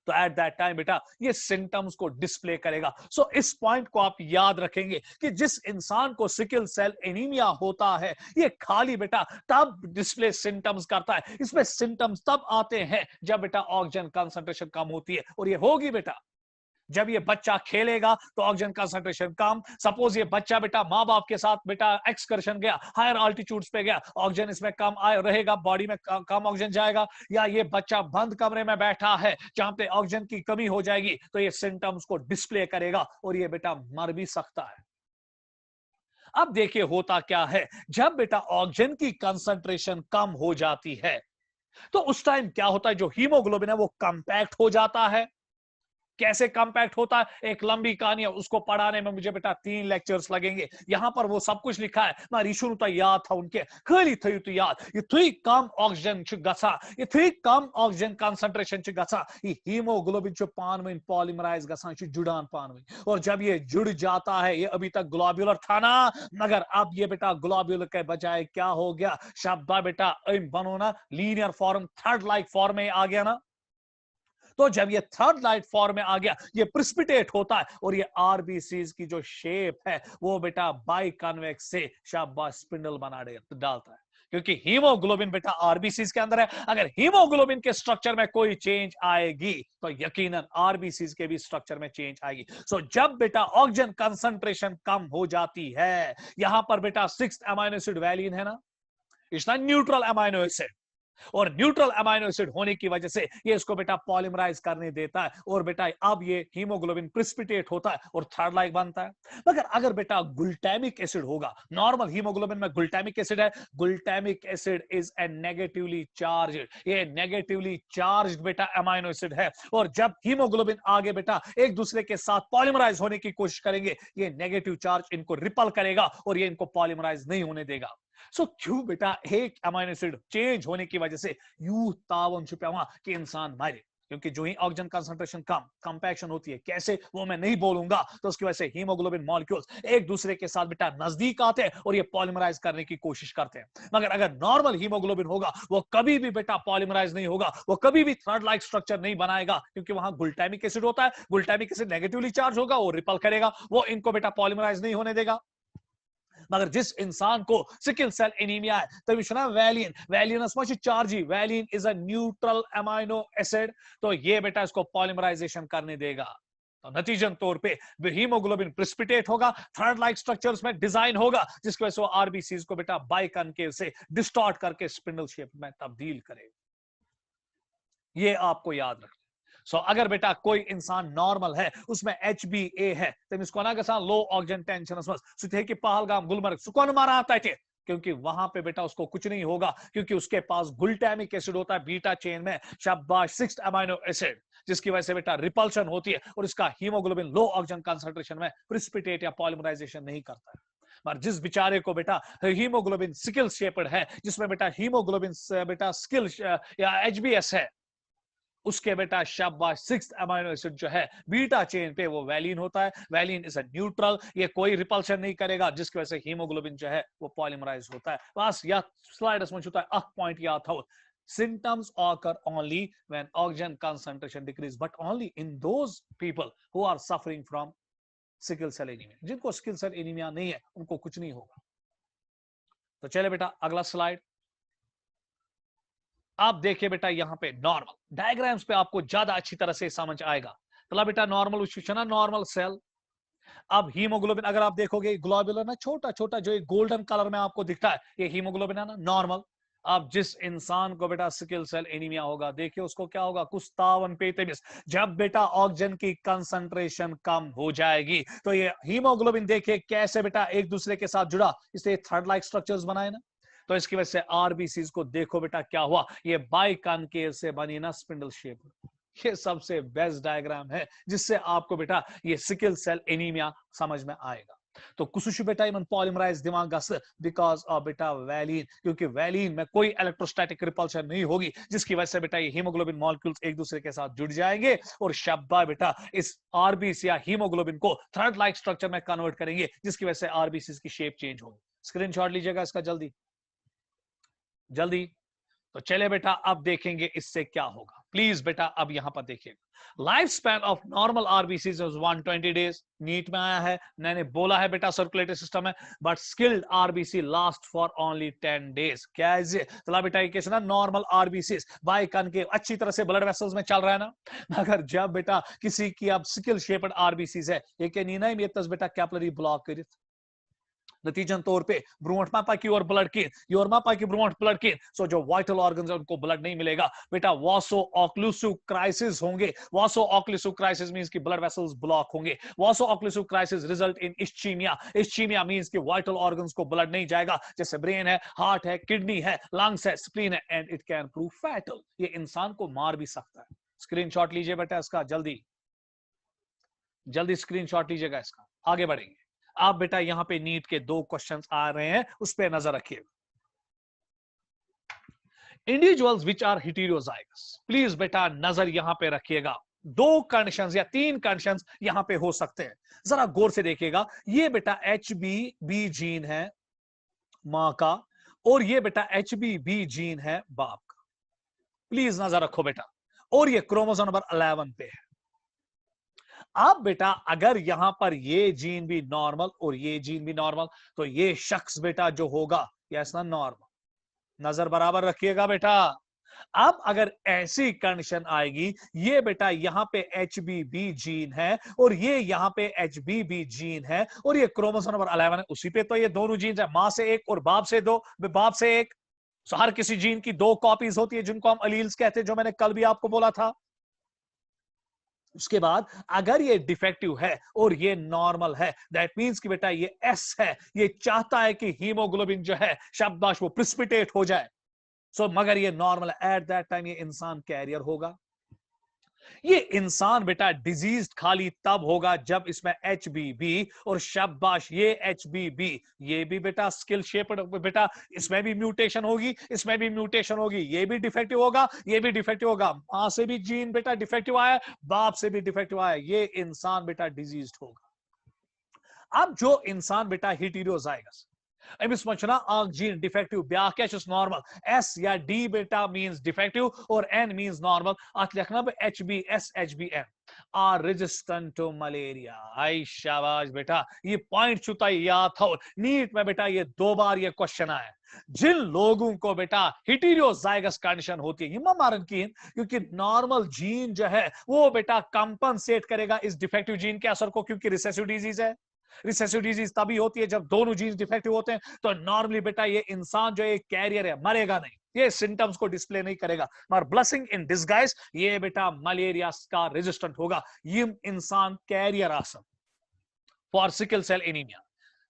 तो एट दैट टाइम बेटा ये सिम्टम्स को डिस्प्ले करेगा. सो इस पॉइंट को आप याद रखेंगे कि जिस इंसान को सिकल सेल एनीमिया होता है ये खाली बेटा तब डिस्प्ले सिम्टम्स करता है, इसमें सिम्टम्स तब आते हैं जब बेटा ऑक्सीजन कंसंट्रेशन कम होती है, और ये होगी बेटा जब ये बच्चा खेलेगा तो ऑक्सीजन कंसंट्रेशन कम. सपोज ये बच्चा बेटा माँ बाप के साथ बेटा एक्सकर्शन गया, हायर ऑल्टीट्यूड्स पे गया, ऑक्सीजन इसमें कम आए रहेगा, बॉडी में कम ऑक्सीजन जाएगा, या ये बच्चा बंद कमरे में बैठा है जहां पे ऑक्सीजन की कमी हो जाएगी, तो ये सिम्टम्स को डिस्प्ले करेगा और ये बेटा मर भी सकता है. अब देखिए होता क्या है, जब बेटा ऑक्सीजन की कंसंट्रेशन कम हो जाती है तो उस टाइम क्या होता है, जो हीमोग्लोबिन है वो कंपैक्ट हो जाता है. कैसे कंपैक्ट होता है, एक लंबी कहानी है, उसको पढ़ाने में मुझे बेटा 3 लेक्चर्स लगेंगे. यहां पर वो सब कुछ लिखा है, मैं रिशु तो याद था उनके खाली थी तो याद, ये थी कम ऑक्सीजन च गसा, ये थी कम ऑक्सीजन कंसंट्रेशन च गसा, ये हीमोग्लोबिन च पानवइन पॉलीमराइज गसा च जुड़ान पानवइन, और जब ये जुड़ जाता है, ये अभी तक ग्लोब्यूलर था ना, मगर अब ये बेटा ग्लोब्यूलर के बजाय क्या हो गया, शब्द बेटा बनो ना linear form, third like form में आ गया ना. तो जब ये थर्ड लाइट फॉर्म में आ गया, ये प्रिसिपिटेट होता है और ये आरबीसीज की जो शेप है वो बेटा बाई कन्वेक्स से शाबाश स्पिंडल बना डालता है, क्योंकि हीमोग्लोबिन बेटा आरबीसीज के अंदर है. अगर हीमोग्लोबिन के स्ट्रक्चर में कोई चेंज आएगी तो यकीनन आरबीसीज के भी स्ट्रक्चर में चेंज आएगी. सो जब बेटा ऑक्सीजन कंसंट्रेशन कम हो जाती है, यहां पर बेटा 6th अमाइनो एसिड वैलिन है ना, इसका न्यूट्रल अमाइनो एसिड, और न्यूट्रल अमाइनो एसिड होने की वजह से ये इसको बेटा पॉलीमराइज करने देता है, और बेटा अब ये हीमोग्लोबिन प्रिसिपिटेट होता है और थर्ड लाइक बनता है. मगर अगर बेटा ग्लूटामिक एसिड होगा, नॉर्मल हीमोग्लोबिन में ग्लूटामिक एसिड है, glutamic acid is a negatively charged, ये नेगेटिवली चार्ज्ड बेटा अमाइनो एसिड है, और जब हीमोग्लोबिन आगे बेटा एक दूसरे के साथ पॉलीमराइज होने की कोशिश करेंगे, ये नेगेटिव चार्ज इनको रिपल करेगा और ये इनको पॉलीमराइज नहीं होने देगा. सो क्यों बेटा एक अमाइनो एसिड चेंज होने की वजह से यू तावन छुपा कि इंसान मरे, क्योंकि जो ही ऑक्सीजन कंसंट्रेशन कम कंपैक्शन होती है, कैसे वो मैं नहीं बोलूंगा, तो उसकी वजह से हीमोग्लोबिन मॉलिक्यूल्स एक दूसरे के साथ बेटा नजदीक आते हैं और ये पॉलीमराइज करने की कोशिश करते हैं. मगर अगर नॉर्मल हीमोग्लोबिन होगा वो कभी भी बेटा पॉलीमराइज नहीं होगा, वो कभी भी थर्ड लाइक स्ट्रक्चर नहीं बनाएगा, क्योंकि वहां ग्लूटामिक एसिड होता है, ग्लूटामिक एसिड नेगेटिवली चार्ज होगा, वो रिपल करेगा, वो इनको बेटा पॉलीमराइज नहीं होने देगा. मगर जिस इंसान को सिकल सेल एनीमिया है, तभी सुना वैलिन, वैलिनस मच चार्जी, valine is a neutral amino acid, तो ये बेटा इसको पॉलीमराइजेशन करने देगा. तो नतीजन तौर पे हीमोग्लोबिन प्रिसिपिटेट होगा, थ्रेड लाइक स्ट्रक्चर्स में डिजाइन होगा, जिसकी वजह से वो आरबीसीज को बेटा बाइकनकेव से डिस्टॉर्ट करके स्पिंडल शेप में तब्दील करेगा। ये आपको याद रखना। अगर बेटा कोई इंसान नॉर्मल है, उसमें HbA है, तमिस कोना गसान लो ऑक्सीजन टेंशन मज कि पहलगाम गुलमर्ग सुकन मारा आता है, क्योंकि वहां पे बेटा उसको कुछ नहीं होगा, क्योंकि उसके पास ग्लूटामिक एसिड होता है बीटा चेन में, शाबाश 6th अमीनो एसिड, जिसकी वजह से बेटा रिपल्शन होती है और इसका हीमोग्लोबिन लो ऑक्सीजन कंसंट्रेशन में प्रिसिपिटेट या पॉलीमराइजेशन नहीं करता है। पर जिस बेचारे को बेटा हीमोग्लोबिन सिकल शेपेड है, जिसमें बेटा हीमोग्लोबिन बेटा स्किल या HbS है, उसके बेटा शाबाश 6th अमीनो एसिड जो है बीटा चेन पे वो वैलिन होता है। वैलिन इज अ न्यूट्रल, ये कोई रिपल्शन नहीं करेगा, जिसकी वजह से हीमोग्लोबिन जो है वो पॉलीमराइज होता है। बस या स्लाइड में होता है पॉइंट याद था। Symptoms occur only when oxygen concentration decrease, but only in those people who are suffering from sickle cell anemia. जिनको sickle cell anemia नहीं है, उनको कुछ नहीं होगा। तो चले बेटा अगला स्लाइड। आप देखिए बेटा यहां पे नॉर्मल डायग्राम्स पे आपको ज्यादा अच्छी तरह से समझ आएगा। तो बेटा नॉर्मल ना नॉर्मल सेल। अब हीमोग्लोबिन अगर आप देखोगे ग्लोबुलर ना छोटा छोटा जो गोल्डन कलर में आपको दिखता है, ये हीमोग्लोबिन है ना नॉर्मल। अब जिस इंसान को बेटा सिकल सेल एनीमिया होगा, देखिए उसको क्या होगा, कुस्तावन पेतेमिस। जब बेटा ऑक्सीजन की कंसंट्रेशन कम हो जाएगी, तो ये हीमोग्लोबिन देखिए कैसे बेटा एक दूसरे के साथ जुड़ा, इसलिए थर्ड लाइक स्ट्रक्चर्स बनाए ना। तो इसकी वजह से आरबीसीज को देखो बेटा क्या हुआ, ये बाइकॉनकेव से बनी ना स्पिंडल शेप। ये सबसे बेस्ट डायग्राम है जिससे आपको बेटा ये सिकल सेल एनीमिया समझ में आएगा। तो कुछ बेटा इन पॉलीमराइज दिमाग बिकॉज ऑफ बेटा वैलिन, क्योंकि वैलिन में कोई इलेक्ट्रोस्टैटिक रिपल्शन नहीं होगी, जिसकी वजह से बेटा ये हीमोग्लोबिन मॉलिक्यूल्स एक दूसरे के साथ जुड़ जाएंगे और शब्बा बेटा इस आरबीसी या हीमोग्लोबिन को थ्रेड लाइक स्ट्रक्चर में कन्वर्ट करेंगे, जिसकी वजह से आरबीसी की शेप चेंज होगी। स्क्रीनशॉट लीजिएगा इसका जल्दी जल्दी। तो चले बेटा अब देखेंगे इससे क्या होगा। प्लीज बेटा अब यहां पर देखिएगा। Life span of normal RBCs 120 days. NEET में आया है, मैंने बोला है बेटा सर्कुलेटरी सिस्टम है, but sickled RBC last for only 10 days. क्या है चला बेटा ये कैसे ना नॉर्मल आरबीसीज बाइकन के अच्छी तरह से ब्लड वेसल्स में चल रहा है ना, मगर जब बेटा किसी की अब सिकल शेप्ड आरबीसीज है, ये क्या नीना ही बेटा कैपिलरी ब्लॉक करित नतीजन तौर पे ब्रोंट मापा की और ब्लड की योर मापा की ब्रोंट ब्लड की, सो जो वाइटल ऑर्गन्स है उनको ब्लड नहीं मिलेगा बेटा, वासो ऑक्लूसिव क्राइसिस होंगे। वासो ऑक्लूसिव क्राइसिस मींस कि ब्लड वेसल्स ब्लॉक होंगे। वासो occlusive crisis result in ischaemia. Ischaemia means कि वाइटल ऑर्गन्स को ब्लड नहीं जाएगा, जैसे ब्रेन है, हार्ट है, किडनी है, लंग्स है, स्प्लीन है, and it can prove fatal. ये इंसान को मार भी सकता है। स्क्रीनशॉट लीजिए बेटा इसका जल्दी जल्दी स्क्रीनशॉट लीजिएगा इसका। आगे बढ़ेंगे। आप बेटा यहां पे नीट के 2 क्वेश्चंस आ रहे हैं, उस पर नजर रखिएगा। Individuals which are heterozygous, please बेटा नजर यहां पे रखिएगा। 2 कंडीशंस या 3 कंडीशंस यहां पे हो सकते हैं, जरा गौर से देखिएगा। ये बेटा HbB जीन है मां का, और ये बेटा HbB जीन है बाप का। प्लीज नजर रखो बेटा, और ये क्रोमोसोम नंबर 11 पे है। अब बेटा अगर यहां पर ये जीन भी नॉर्मल और ये जीन भी नॉर्मल, तो ये शख्स बेटा जो होगा यस ना नॉर्मल। नजर बराबर रखिएगा बेटा। अब अगर ऐसी कंडीशन आएगी, ये बेटा यहां पे HbB जीन है और ये यहां पे HbB जीन है और ये क्रोमोसोम नंबर 11 है, उसी पे तो ये दोनों जीन है, मां से एक और बाप से 2, बाप से एक। तो हर किसी जीन की 2 कॉपीज होती है, जिनको हम अलील्स कहते हैं, जो मैंने कल भी आपको बोला था। उसके बाद अगर ये डिफेक्टिव है और ये नॉर्मल है, दैट मींस कि बेटा ये S है, ये चाहता है कि हीमोग्लोबिन जो है शाबाश वो प्रिसिपिटेट हो जाए। मगर ये नॉर्मल है, एट दैट टाइम ये इंसान कैरियर होगा। ये इंसान बेटा डिजीज खाली तब होगा जब इसमें HbB और शाबाश ये HbB ये भी बेटा स्किल शेप्ड बेटा, इसमें भी म्यूटेशन होगी, इसमें भी म्यूटेशन होगी, ये भी डिफेक्टिव होगा, ये भी डिफेक्टिव होगा। मां से भी जीन बेटा डिफेक्टिव आया, बाप से भी डिफेक्टिव आया, ये इंसान बेटा डिजीज होगा। अब जो इंसान बेटा हेटेरोजाइगस अमिस मचना जीन डिफेक्टिव ब्या क्या नॉर्मल, S या D बेटा मींस डिफेक्टिव और N मींस नॉर्मल। अत लिखना HbS HbN। Are resistant to malaria. आई शाबाश बेटा, ये पॉइंट छुता याद था। नीट में बेटा ये 2 बार ये क्वेश्चन आया। जिन लोगों को बेटा हिटीरियोजाइगस कंडीशन होती है, मारन की, क्योंकि नॉर्मल जीन जो है वो बेटा कंपनसेट करेगा इस डिफेक्टिव जीन के असर को, क्योंकि रिसेसिव डिजीज है। रिसेसिव डिजीज तभी होती है जब दोनों जीन्स डिफेक्टिव होते हैं। तो नॉर्मली बेटा ये इंसान जो एक कैरियर है मरेगा नहीं, ये सिम्टम्स को डिस्प्ले नहीं करेगा, मगर ब्लेसिंग इन डिस्गाइज ये बेटा मलेरिया का रेजिस्टेंट होगा। ये इंसान कैरियर आसन फॉर सिकल सेल एनीमिया,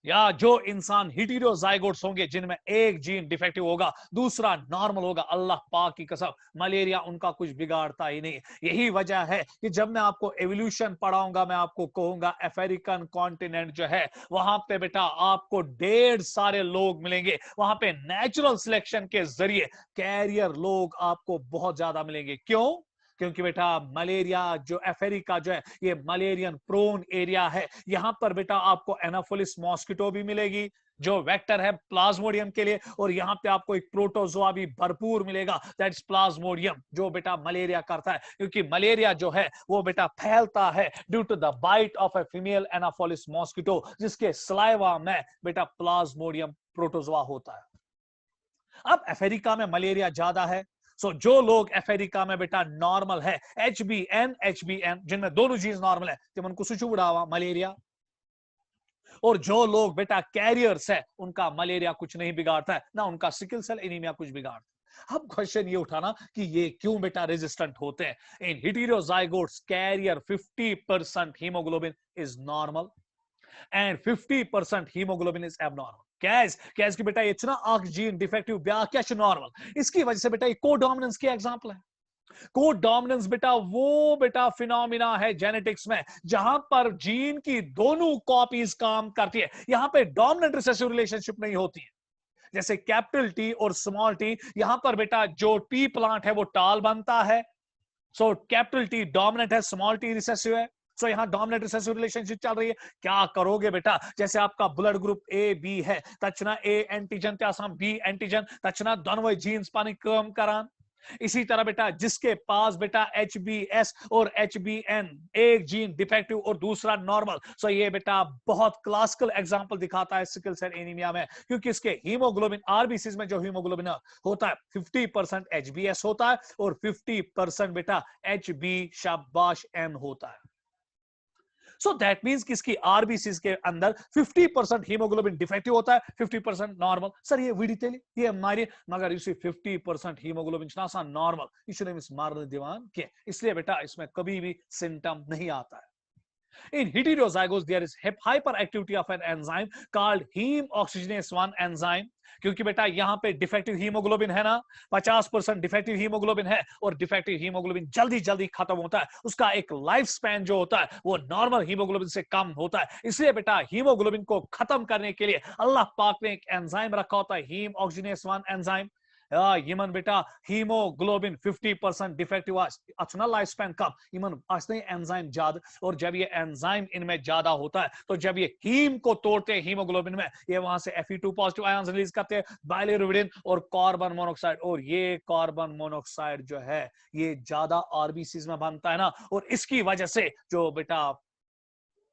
या जो इंसान हिटीरोजाइगोट्स होंगे जिनमें एक जीन डिफेक्टिव होगा, दूसरा नॉर्मल होगा, अल्लाह पाक की कसम मलेरिया उनका कुछ बिगाड़ता ही नहीं। यही वजह है कि जब मैं आपको एवोल्यूशन पढ़ाऊंगा, मैं आपको कहूंगा अफ्रीकन कॉन्टिनेंट जो है वहां पे बेटा आपको ढेर सारे लोग मिलेंगे, वहां पे नेचुरल सिलेक्शन के जरिए कैरियर लोग आपको बहुत ज्यादा मिलेंगे। क्यों? क्योंकि बेटा मलेरिया जो अफ्रीका जो है ये मलेरियन प्रोन एरिया है। यहां पर बेटा आपको एनाफोलिस मॉस्किटो भी मिलेगी जो वेक्टर है प्लाज्मोडियम के लिए, और यहां पे आपको एक प्रोटोजोआ भी भरपूर मिलेगा, दैट्स प्लाज्मोडियम, जो बेटा मलेरिया करता है। क्योंकि मलेरिया जो है वो बेटा फैलता है due to the bite of a female anopheles mosquito, जिसके सलाइवा में बेटा प्लाज्मोडियम प्रोटोजोआ होता है। अब अफ्रीका में मलेरिया ज्यादा है, सो जो लोग अफ्रीका में बेटा नॉर्मल है एचबीएन जिनमें दोनों चीज नॉर्मल है, जब उनको सुचू उड़ावा मलेरिया, और जो लोग बेटा कैरियर्स है उनका मलेरिया कुछ नहीं बिगाड़ता है, ना उनका सिकल सेल एनीमिया कुछ बिगाड़ता। अब क्वेश्चन ये उठाना कि ये क्यों बेटा रेजिस्टेंट होते हैं। In heterozygotes carrier 50% haemoglobin is normal and 50% haemoglobin is abnormal. कैस की बेटा इतना आख जीन डिफेक्टिव ब्याह क्या नॉर्मल, इसकी वजह से बेटा ये कोडोमिनेंस की एग्जांपल है। कोडोमिनेंस बेटा वो बेटा फिनोमिना है जेनेटिक्स में जहां पर जीन की दोनों कॉपीज काम करती है, यहां पे डोमिनेंट रिसेसिव रिलेशनशिप नहीं होती है। जैसे कैपिटल टी और स्मॉल टी, यहां पर बेटा जो टी प्लांट है वो टाल बनता है, सो कैपिटल टी डोमिनेंट है, स्मॉल टी रिसेसिव है। सो यहां डोमिनेंट रिसेसिव रिलेशनशिप चल रही है। क्या करोगे बेटा, जैसे आपका ब्लड ग्रुप ए बी है, तचना ए एंटीजन त्यासम बी एंटीजन, तचना दोनों जीन्स पानी कम करान। इसी तरह बेटा जिसके पास बेटा HBS और HBN एक जीन डिफेक्टिव और दूसरा नॉर्मल, सो ये बेटा बहुत क्लासिकल एग्जांपल दिखाता है सिकल सेल एनीमिया में, क्योंकि इसके हीमोग्लोबिन आरबीसीज में जो हीमोग्लोबिन होता है 50% HBS होता है और 50% बेटा HB शाबाश N होता है। सो दैट मींस कि इसकी आरबीसीज के अंदर 50% हीमोग्लोबिन डिफेक्टिव होता है, 50% नॉर्मल। सर ये विडितेली ये हमारी, मगर इसी 50% हीमोग्लोबिन सा नॉर्मल इसलिए इस मारने दीवान के, इसलिए बेटा इसमें कभी भी सिम्टम नहीं आता है। In heterozygous, there is hyperactivity of an enzyme called heme oxygenase 1 enzyme. क्योंकि बेटा यहां पे डिफेक्टिव हीमोग्लोबिन है ना, 50% डिफेक्टिव हीमोग्लोबिन है, और डिफेक्टिव हीमोग्लोबिन जल्दी जल्दी खत्म होता है, उसका एक लाइफ स्पैन जो होता है वो नॉर्मल हीमोग्लोबिन से कम होता है। इसलिए बेटा हीमोग्लोबिन को खत्म करने के लिए अल्लाह पाक ने एक एंजाइम रखा होता है, हीम ऑक्सीजनेस 1 एंजाइम। यमन बेटा हीमोग्लोबिन 50% डिफेक्टिव अच्छा लाइफ स्पैन कम, यमन असली एंजाइम ज्यादा, और जब ये एंजाइम इनमें ज्यादा होता है तो जब ये हीम को तोड़ते हैं हीमोग्लोबिन में, ये वहां से Fe2 पॉजिटिव आयंस रिलीज करते हैं, बाइलिरुबिडिन और कार्बन मोनोऑक्साइड, और ये कार्बन मोनोऑक्साइड जो है ये ज्यादा आरबीसीज में बनता है ना, और इसकी वजह से जो बेटा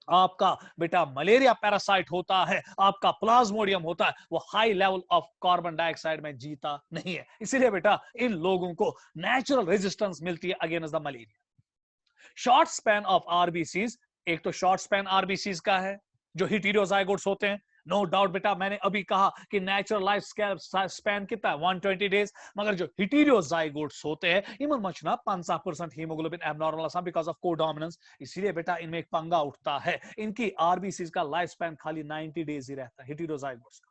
आपका बेटा मलेरिया पैरासाइट होता है, आपका प्लाज्मोडियम होता है, वो high level of carbon dioxide में जीता नहीं है। इसीलिए बेटा इन लोगों को नेचुरल रेजिस्टेंस मिलती है against the malaria. Short span of RBCs, एक तो शॉर्ट स्पैन आरबीसीज का है जो हेटेरोजाइगोट्स होते हैं। नो डाउट बेटा मैंने अभी कहा कि नेचुरल लाइफ स्पैन कितना है 120 डेज, मगर जो हेटेरोजाइगोट्स होते हैं इनमें मचना 50% हीमोग्लोबिन एबनॉर्मल आसा बिकॉज ऑफ कोडोमिनेंस। इसीलिए बेटा इनमें एक पंगा उठता है, इनकी आरबीसीज का लाइफ स्पैन खाली 90 डेज ही रहता है हेटेरोजाइगोट्स का,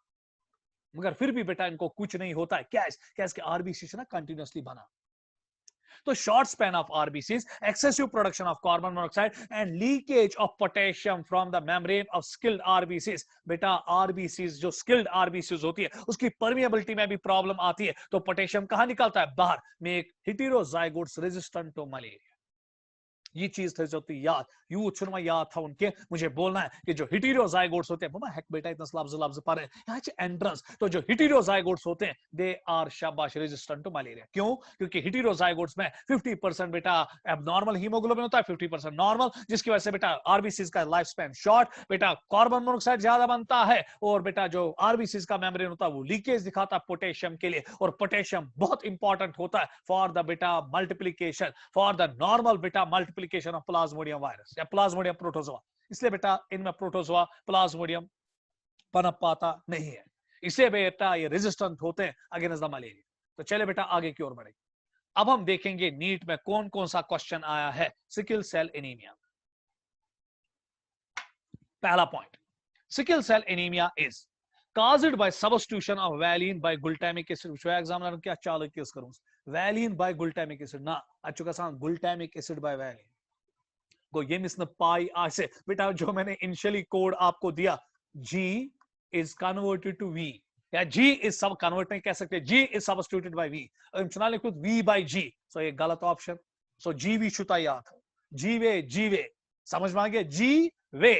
मगर फिर भी बेटा इनको कुछ नहीं होता है। क्या इसके आरबीसी ना कंटिन्यूअसली बना। तो short span of RBCs, excessive production of carbon monoxide and leakage of potassium from the membrane of skilled RBCs. बेटा आरबीसीज जो स्किल्ड आरबीसीज होती है उसकी परमिएबिलिटी में भी प्रॉब्लम आती है, तो पोटेशियम कहां निकलता है बाहर, में एक हेटेरोजाइगोट्स रेजिस्टेंट टू मलेरिया। ये चीज थी जो याद यूथ छुन याद था उनके मुझे बोलना है कि जो हिटेरोजाइगोट्स होते हैं वो हेक बेटा इतना लफ्ज लफ्ज पर यहाँ एंट्रेंस तो जो हिटेरोजाइगोट्स होते हैं दे आर शाबाश रेजिस्टेंट टू मलेरिया। क्यों? क्योंकि हिटेरोजाइगोट्स में 50% बेटा एबनॉर्मल हीमोग्लोबिन होता है, 50% नॉर्मल, जिसकी वजह से बेटा आरबीसीज का लाइफ स्पैन शॉर्ट, बेटा कार्बन मोनोऑक्साइड ज्यादा बनता है और बेटा जो आरबीसीज का मेम्ब्रेन होता है वो लीकेज दिखाता है पोटेशियम के लिए, और पोटेशियम बहुत इंपॉर्टेंट होता है फॉर द बेटा मल्टीप्लीकेशन, फॉर द नॉर्मल बेटा मल्टीप्लीकेशन ऑफ प्लाज्मोडियम वायरस या प्लाज्मोडियम प्रोटोजोआ। इसलिए बेटा इनमें प्रोटोजोआ प्लाज्मोडियम पनप पाता नहीं है, इसलिए बेटा ये रेजिस्टेंट होते हैं अगेंस्ट द मलेरिया। तो चले बेटा आगे की ओर बढ़े। अब हम देखेंगे नीट में कौन कौन सा क्वेश्चन आया है सिकल सेल एनीमिया। पहला point, sickle cell anaemia is caused by substitution of valine by glutamic acid। वुचो एग्जामिनर क्या चाल किस करूं, valine by glutamic acid ना अच्छु गसान glutamic acid by valine गो ये मिस न पाई आसे बेटा जो मैंने इनिशियली कोड आपको दिया G is converted to V या G is सब कन्वर्ट नहीं कह सकते, G is substituted by V, चुना लिखो V by G, सो ये गलत ऑप्शन, सो G भी छुता याद जीवे समझ में आ गया, जी वे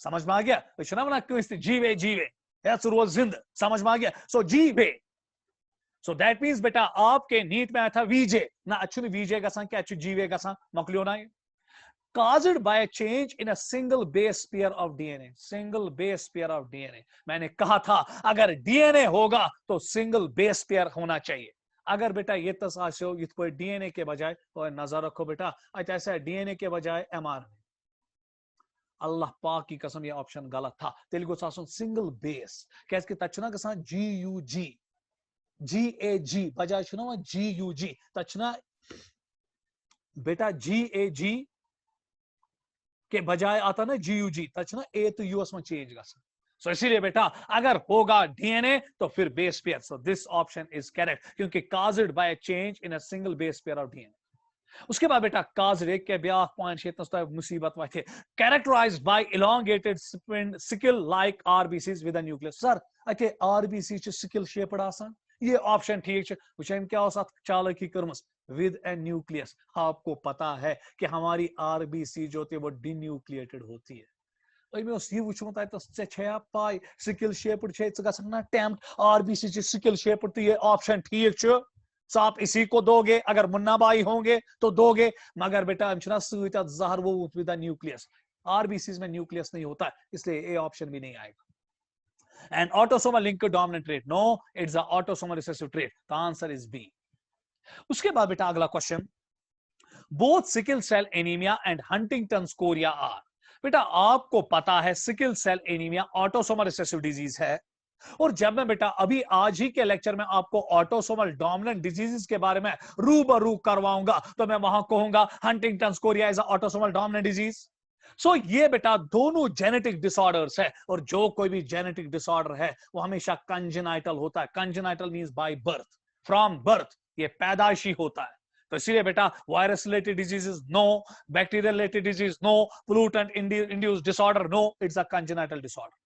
समझ में आ गया, तो चुना बना क्यों इससे जीवे जिंद समझ में आ गया, सो जी वे, सो दैट मींस बेटा आपके नीट में आया था वीजे ना अच्छु वीजे का क्या अच्छु जीवे का मकलियो ना caused by a change in a single base pair of DNA। Single base pair of DNA, मैंने कहा था अगर डीएनए होगा तो सिंगल बेस पेयर होना चाहिए। अगर बेटा ये तसाशो ये कोई डीएनए के बजाय तो नजर रखो बेटा ऐसा डीएनए के बजाय एमआरएनए, अल्लाह पाक की कसम ये ऑप्शन गलत था, तेलुगु सासुन सिंगल बेस कैसे तचना का GUG GAG बजाय सुनो GUG तचना बेटा GAG के बजाय आता ना GUG तचना ए तो यूएस में चेंज का, सो इसीलिए बेटा अगर होगा डीएनए तो फिर base pair, so this option is correct क्योंकि caused by a change in a single base pair of DNA। उसके बाद बेटा caused एक के ब्याह पॉइंट शेतनस्ता मुसीबत वाथे characterized by elongated sickle like RBCs with a nucleus। Sir अते RBC च sickle shaped आसान, ये ऑप्शन ठीक है, वुचन क्या औसत चालाकी करमस विद ए न्यूक्लियस। आपको पता है कि हमारी आरबीसी जो होती है वो डिन्यूक्लिएटेड होती है, ये वुचमुत तो पाई सिकल शेप्ड ना टेम्प्ट आरबीसी सिकल शेप्ड, तो ये ऑप्शन ठीक है, सो आप इसी को दोगे, अगर मुन्ना भाई होंगे तो दोगे, मगर बेटा जहर वो विद न्यूक्लियस, आरबीसी में न्यूक्लियस नहीं होता है, इसलिए ये ऑप्शन भी नहीं आएगा। And autosomal linked dominant trait, no, it's an autosomal recessive trait, the answer is B। उसके बाद बेटा अगला question, both sickle cell anemia and Huntington's chorea are। बेटा आपको पता है sickle cell anaemia autosomal recessive disease है, और जब मैं बेटा अभी आज ही के लेक्चर में आपको ऑटोसोमल डोमिनेंट डिजीजेस के बारे में रूबरू करवाऊंगा तो मैं वहां कहूंगा Huntington's chorea is autosomal dominant disease. So ये बेटा दोनों जेनेटिक डिसऑर्डर्स है, और जो कोई भी जेनेटिक डिसऑर्डर है वो हमेशा कंजेनाइटल होता है। Congenital means by birth, from birth, ये पैदाइशी होता है। तो इसीलिए बेटा virus related diseases no, bacterial related disease no, pollutant induced disorder no, it's a congenital disorder.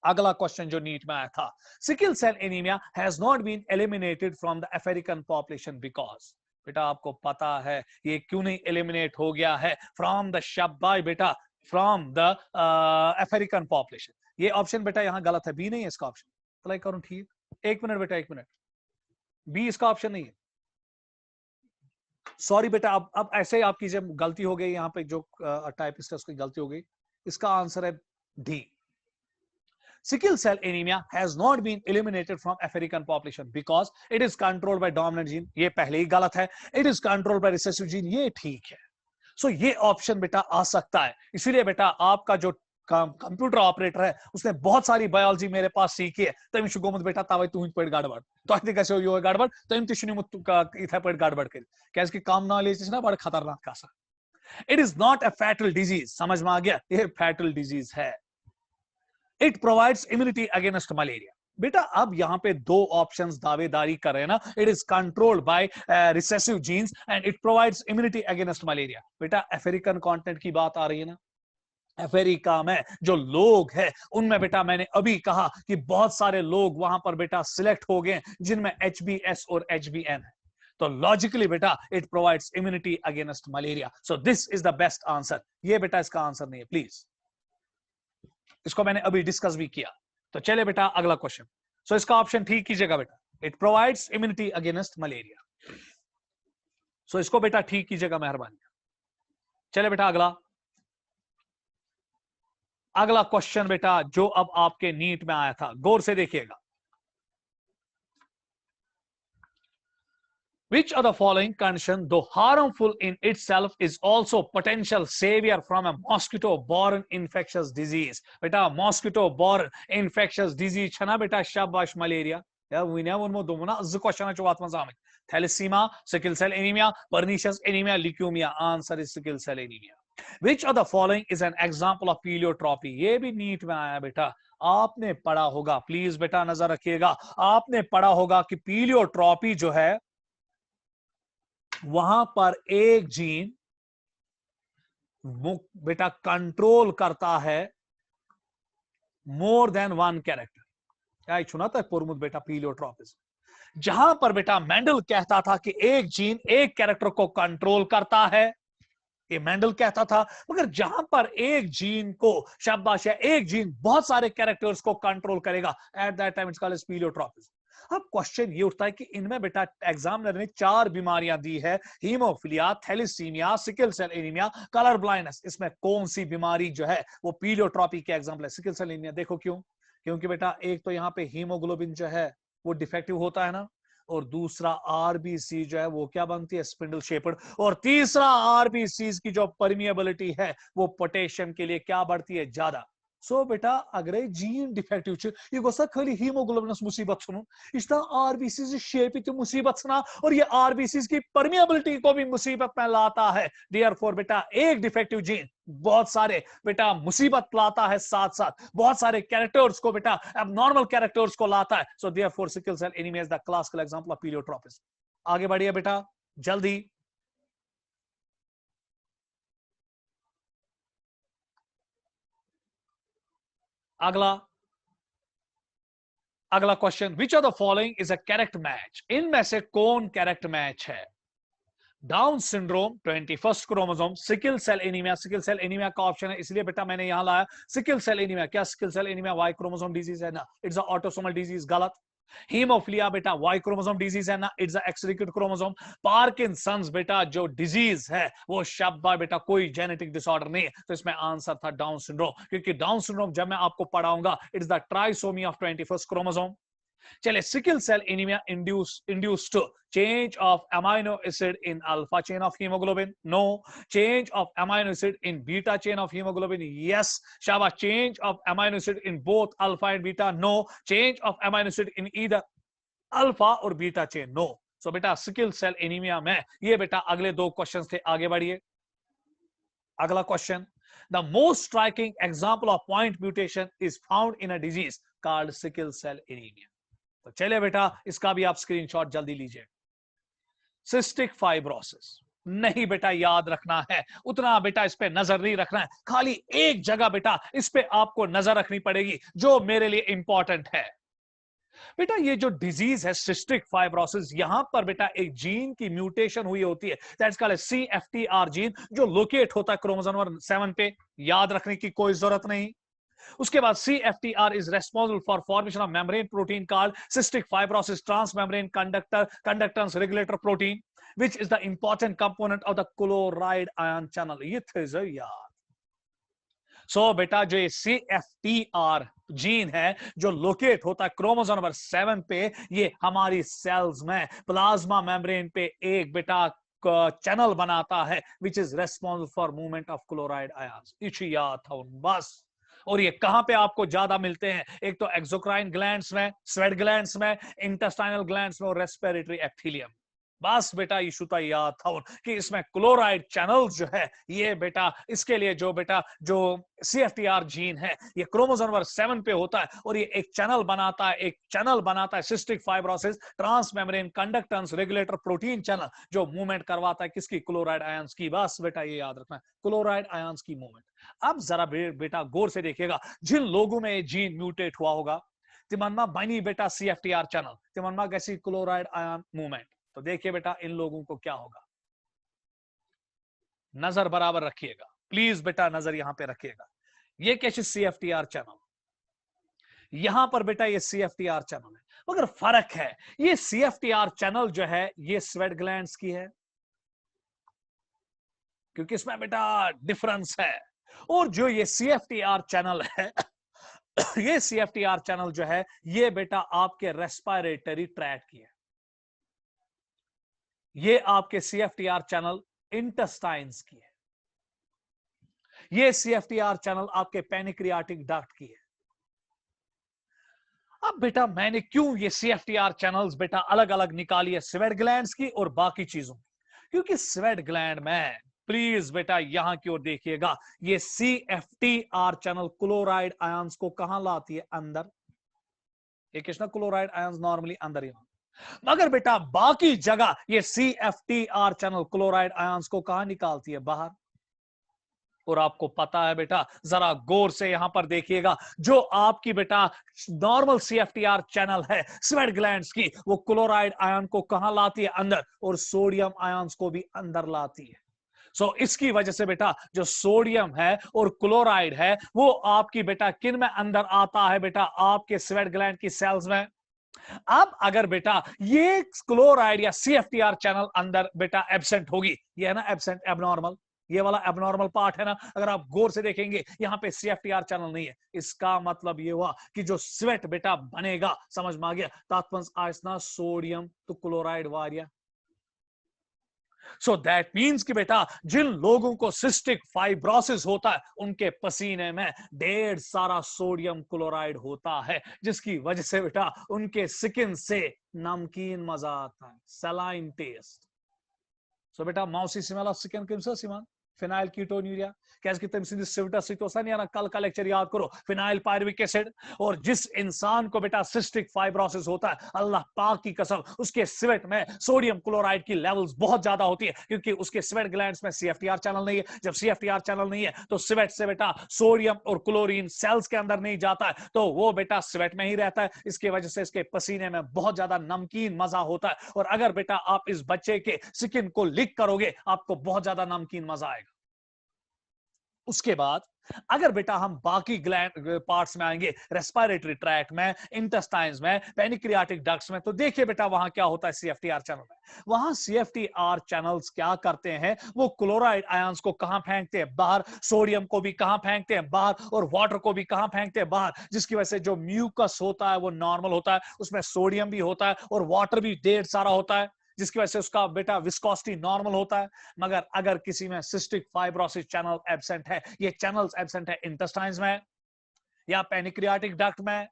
अगला क्वेश्चन जो नीट में आया था, sickle cell anaemia has not been eliminated from the African population because. बेटा आपको पता है ये क्यों नहीं एलिमिनेट हो गया है फ्रॉम द शब्बाई बेटा फ्रॉम द अफ्रीकन पॉपुलेशन। ये ऑप्शन बेटा यहां गलत है, बी नहीं है इसका ऑप्शन, अप्लाई करूं ठीक, एक मिनट बेटा एक मिनट, बी इसका ऑप्शन नहीं है, सॉरी बेटा। अब ऐसे ही आपकी जब गलती हो गई यहाँ पे जो टाइपिस्ट है उसकी गलती हो गई, इसका आंसर है D. Sickle cell anemia has not been eliminated from African population because it is controlled by dominant gene, ये पहले ही गलत है। It is controlled by recessive gene, ये ठीक है। सो ये ऑप्शन बेटा आ सकता है, इसीलिए बेटा आपका जो कंप्यूटर ऑपरेटर है उसने बहुत सारी बायोलॉजी मेरे पास सीखी है, तम गोमुत बेटा तवे तुम पे गड़बड़ तो कैसे हो गड़बड़ तम इथे पे गड़बड़ कर क्या कम नॉलेज ना बड़ा खतरनाक का। It is not a fatal disease, समझ में आ गया, ये फैटल डिजीज है। It provides immunity against malaria. बेटा अब यहां पे दो ऑप्शंस दावेदारी कर रहे हैं ना, it is controlled by recessive genes and it provides immunity against malaria. बेटा अफ्रीकन कॉन्टिनेंट की बात आ रही है ना, अफ्रीका में जो लोग हैं उनमें बेटा मैंने अभी कहा कि बहुत सारे लोग वहां पर बेटा सिलेक्ट हो गए जिनमें HBS और HBN है। तो लॉजिकली बेटा it provides immunity against malaria. So this is the best answer. ये बेटा इसका आंसर नहीं है, प्लीज. इसको मैंने अभी डिस्कस भी किया. तो चले बेटा अगला क्वेश्चन. सो इसका ऑप्शन ठीक कीजिएगा बेटा. It provides immunity against malaria. So इसको बेटा ठीक कीजिएगा मेहरबानी. चले बेटा अगला क्वेश्चन बेटा जो अब आपके नीट में आया था, गौर से देखिएगा. Which of the following condition, though harmful in itself, is also potential savior from a mosquito-borne infectious disease? बेटा mosquito-borne infectious disease छना बेटा शाबाश मलेरिया. या विना उनमो दोमुना ज क्वेश्चन च वात मजाम. Thalassemia, sickle cell anemia, pernicious anemia, leukemia. Answer is sickle cell anemia. Which of the following is an example of pleiotropy? ये भी नीट में आया बेटा. आपने पढ़ा होगा, प्लीज बेटा नजर रखिएगा, आपने पढ़ा होगा कि पीलियोट्रॉपी जो है वहां पर एक जीन बेटा कंट्रोल करता है मोर देन वन कैरेक्टर. क्या सुना था पुरमुद बेटा पीलियोट्रॉपिज्म, जहां पर बेटा मेंडल कहता था कि एक जीन एक कैरेक्टर को कंट्रोल करता है, ये मेंडल कहता था. मगर जहां पर एक जीन को शाबाश है, एक जीन बहुत सारे कैरेक्टर्स को कंट्रोल करेगा, at that time it's called as pleiotropism. अब क्वेश्चन ये उठता है कि इनमें बेटा एग्जामिनर ने 4 बीमारियां दी है, haemophilia, thalassaemia, sickle cell anaemia, colour blindness. इसमें कौन सी बीमारी जो है वो पीलियोट्रॉपी के एग्जाम्पल है? Sickle cell anaemia. देखो क्यों? क्योंकि बेटा एक तो यहाँ पे हीमोग्लोबिन जो है वो डिफेक्टिव होता है ना, और दूसरा आरबीसी जो है वो क्या बनती है? Spindle shaped. और तीसरा आरबीसी की जो परमिएबिलिटी है वो पोटेशियम के लिए क्या बढ़ती है? ज्यादा. सो बेटा अगर जीन डिफेक्टिव ये गोसा खाली हीमोग्लोबिनस मुसीबत सुनो, इसका आरबीसी शेप तो मुसीबत सुना, और ये आरबीसी की परमिएबिलिटी को भी मुसीबत में लाता है. देयरफॉर बेटा एक डिफेक्टिव जीन बहुत सारे बेटा मुसीबत लाता है, साथ साथ बहुत सारे कैरेक्टर्स को बेटा एबनॉर्मल कैरेक्टर्स को लाता है. So therefore sickle cell anaemia is the classical example of pleiotropism. आगे बढ़िए बेटा जल्दी. अगला question. Which of the following is a correct match? इनमें से कौन करेक्ट मैच है? Down syndrome 21st chromosome, sickle cell anaemia. Sickle cell anaemia का ऑप्शन है इसलिए बेटा मैंने यहां लाया सिकल सेल एनीमिया. क्या sickle cell anaemia Y chromosome disease है ना? It's a autosomal disease. गलत. हीमोफिलिया बेटा वाई क्रोमोसोम डिजीज है ना? It's a x linked chromosome. Parkinson's बेटा जो डिजीज है वो शाबाश बेटा कोई जेनेटिक डिसऑर्डर नहीं है. तो इसमें आंसर था डाउन सिंड्रोम, क्योंकि डाउन सिंड्रोम जब मैं आपको पढ़ाऊंगा it's the trisomy of 21st chromosome. चले sickle cell anaemia induced change of amino acid in alpha chain of hemoglobin? No. Change of amino acid in beta chain of hemoglobin? Yes. Shabash. Change of amino acid in both alpha and beta? No. Change of amino acid in either alpha or beta chain? No. So बेटा sickle cell anaemia में ये बेटा अगले 2 questions थे. आगे बढ़िए. अगला question. The most striking example of point mutation is found in a disease called sickle cell anemia. तो चलिए बेटा इसका भी आप स्क्रीनशॉट जल्दी लीजिए. Cystic fibrosis. नहीं बेटा याद रखना है उतना बेटा इस पे नजर नहीं रखना है, खाली एक जगह बेटा इस पे आपको नजर रखनी पड़ेगी जो मेरे लिए इंपॉर्टेंट है. बेटा ये जो डिजीज है सिस्टिक फाइब्रोसिस, यहां पर बेटा एक जीन की म्यूटेशन हुई होती है, दैट्स कॉल्ड CFTR जीन, जो लोकेट होता है क्रोमोसोम नंबर 7 पे. याद रखने की कोई जरूरत नहीं. उसके बाद CFTR is responsible for formation of membrane protein called cystic fibrosis transmembrane conductance regulator protein, which is the important component of the chloride ion channel. ये थे यार. सो बेटा जो ये CFTR जीन है जो लोकेट होता है क्रोमोसोम नंबर 7 पे, ये हमारी सेल्स में प्लाज्मा मेम्ब्रेन पे एक बेटा चैनल बनाता है which is responsible for movement of chloride ions. इसी याद था बस. और ये कहां पे आपको ज्यादा मिलते हैं? एक तो एक्सोक्राइन ग्लैंड्स में, स्वेट ग्लैंड्स में, इंटेस्टाइनल ग्लैंड्स में और रेस्पिरेटरी एपिथेलियम. बस बेटा इशू तो याद था कि इसमें क्लोराइड चैनल्स जो है ये बेटा इसके लिए जो बेटा जो CFTR जीन है ये क्रोमोसोम नंबर 7 पे होता है और ये एक चैनल बनाता है cystic fibrosis transmembrane conductance regulator protein channel, जो मूवमेंट करवाता है किसकी? क्लोराइड आयंस की. बस बेटा ये याद रखना है क्लोराइड आयंस की मूवमेंट. अब जरा बेटा गौर से देखिएगा, जिन लोगों में ये जीन म्यूटेट हुआ होगा तिमन मा बनी बेटा CFTR चैनल, तिमन मा कैसी क्लोराइड आयन मूवमेंट. तो देखिए बेटा इन लोगों को क्या होगा, नजर बराबर रखिएगा प्लीज बेटा, नजर यहां पे रखिएगा। ये कैसे CFTR चैनल, यहां पर बेटा ये CFTR चैनल है, मगर फर्क है, ये CFTR चैनल जो है ये स्वेट ग्लैंड्स की है, क्योंकि इसमें बेटा डिफरेंस है। और जो ये CFTR चैनल है ये CFTR चैनल जो है ये बेटा आपके रेस्पिरेटरी ट्रैक्ट की है, ये आपके CFTR चैनल इंटेस्टाइन्स की है, ये CFTR चैनल आपके पैनिक्रियाटिक डक्ट की है। अब बेटा मैंने क्यों ये CFTR चैनल्स बेटा अलग अलग निकाली है स्वेट ग्लैंड्स की और बाकी चीजों की, क्योंकि स्वेट ग्लैंड में प्लीज बेटा यहां की ओर देखिएगा, ये CFTR चैनल क्लोराइड आयंस को कहां लाती है, अंदर। ये किसना क्लोराइड आयंस नॉर्मली अंदर ही, मगर बेटा बाकी जगह ये CFTR चैनल क्लोराइड आयंस को कहां निकालती है, बाहर। और आपको पता है बेटा, जरा गौर से यहां पर देखिएगा, जो आपकी बेटा नॉर्मल CFTR चैनल है स्वेट ग्लैंड्स की, वो क्लोराइड आयन को कहां लाती है, अंदर, और सोडियम आयंस को भी अंदर लाती है। सो इसकी वजह से बेटा जो सोडियम है और क्लोराइड है वो आपकी बेटा किन में अंदर आता है, बेटा आपके स्वेट ग्लैंड की सेल्स में। अब अगर बेटा ये क्लोराइड या CFTR चैनल अंदर बेटा एब्सेंट होगी, ये है ना एब्सेंट, एबनॉर्मल, ये वाला एबनॉर्मल पार्ट है ना, अगर आप गौर से देखेंगे यहां पे CFTR चैनल नहीं है, इसका मतलब ये हुआ कि जो स्वेट बेटा बनेगा, समझ में आ गया, तात्पर्य आयसना सोडियम तो chloride Waria. So that means कि बेटा जिन लोगों को सिस्टिक फाइब्रोसिस होता है उनके पसीने में ढेर सारा सोडियम क्लोराइड होता है, जिसकी वजह से बेटा उनके स्किन से नमकीन मजा आता है, सलाइन टेस्ट। सो बेटा मौसी सिमेला स्किन किमसा सिमान फिनाइल कीटोन्यूरिया, कैसे तम सिविटा सिटोसन या ना, कल का लेक्चर याद करो, फिनाइल पायरुविक एसिड। और जिस इंसान को बेटा सिस्टिक फाइब्रोसिस होता है, अल्लाह पाक की कसम, उसके स्वेट में सोडियम क्लोराइड की लेवल्स बहुत ज्यादा होती है, क्योंकि उसके स्वेट ग्लैंड्स में CFTR चैनल नहीं है। जब CFTR चैनल नहीं है तो स्वेट से बेटा सोडियम और क्लोरीन सेल्स के अंदर नहीं जाता है, तो वो बेटा स्वेट में ही रहता है, इसकी वजह से इसके पसीने में बहुत ज्यादा नमकीन मजा होता है। और अगर बेटा आप इस बच्चे के स्किन को लिक करोगे, आपको बहुत ज्यादा नमकीन मजा आएगा। उसके बाद अगर बेटा हम बाकी ग्लैंड पार्ट्स में आएंगे, रेस्पिरेटरी ट्रैक्ट में, इंटेस्टाइन्स में, पेनिक्रियाटिक डक्ट्स में, तो देखिए बेटा वहां क्या होता है CFTR चैनल में। वहां CFTR चैनल्स क्या करते हैं, वो क्लोराइड आयंस को कहां फेंकते हैं, बाहर, सोडियम को भी कहां फेंकते हैं, बाहर, और वाटर को भी कहां फेंकते हैं, बाहर, जिसकी वजह से जो म्यूकस होता है वो नॉर्मल होता है, उसमें सोडियम भी होता है और वाटर भी ढेर सारा होता है, जिसकी वजह से उसका बेटा विस्कोसिटी नॉर्मल होता है। मगर अगर किसी में सिस्टिक फाइब्रोसिस चैनल एब्सेंट है, ये चैनल्स एब्सेंट है इंटेस्टाइन्स में या पेनिक्रियाटिक डक्ट में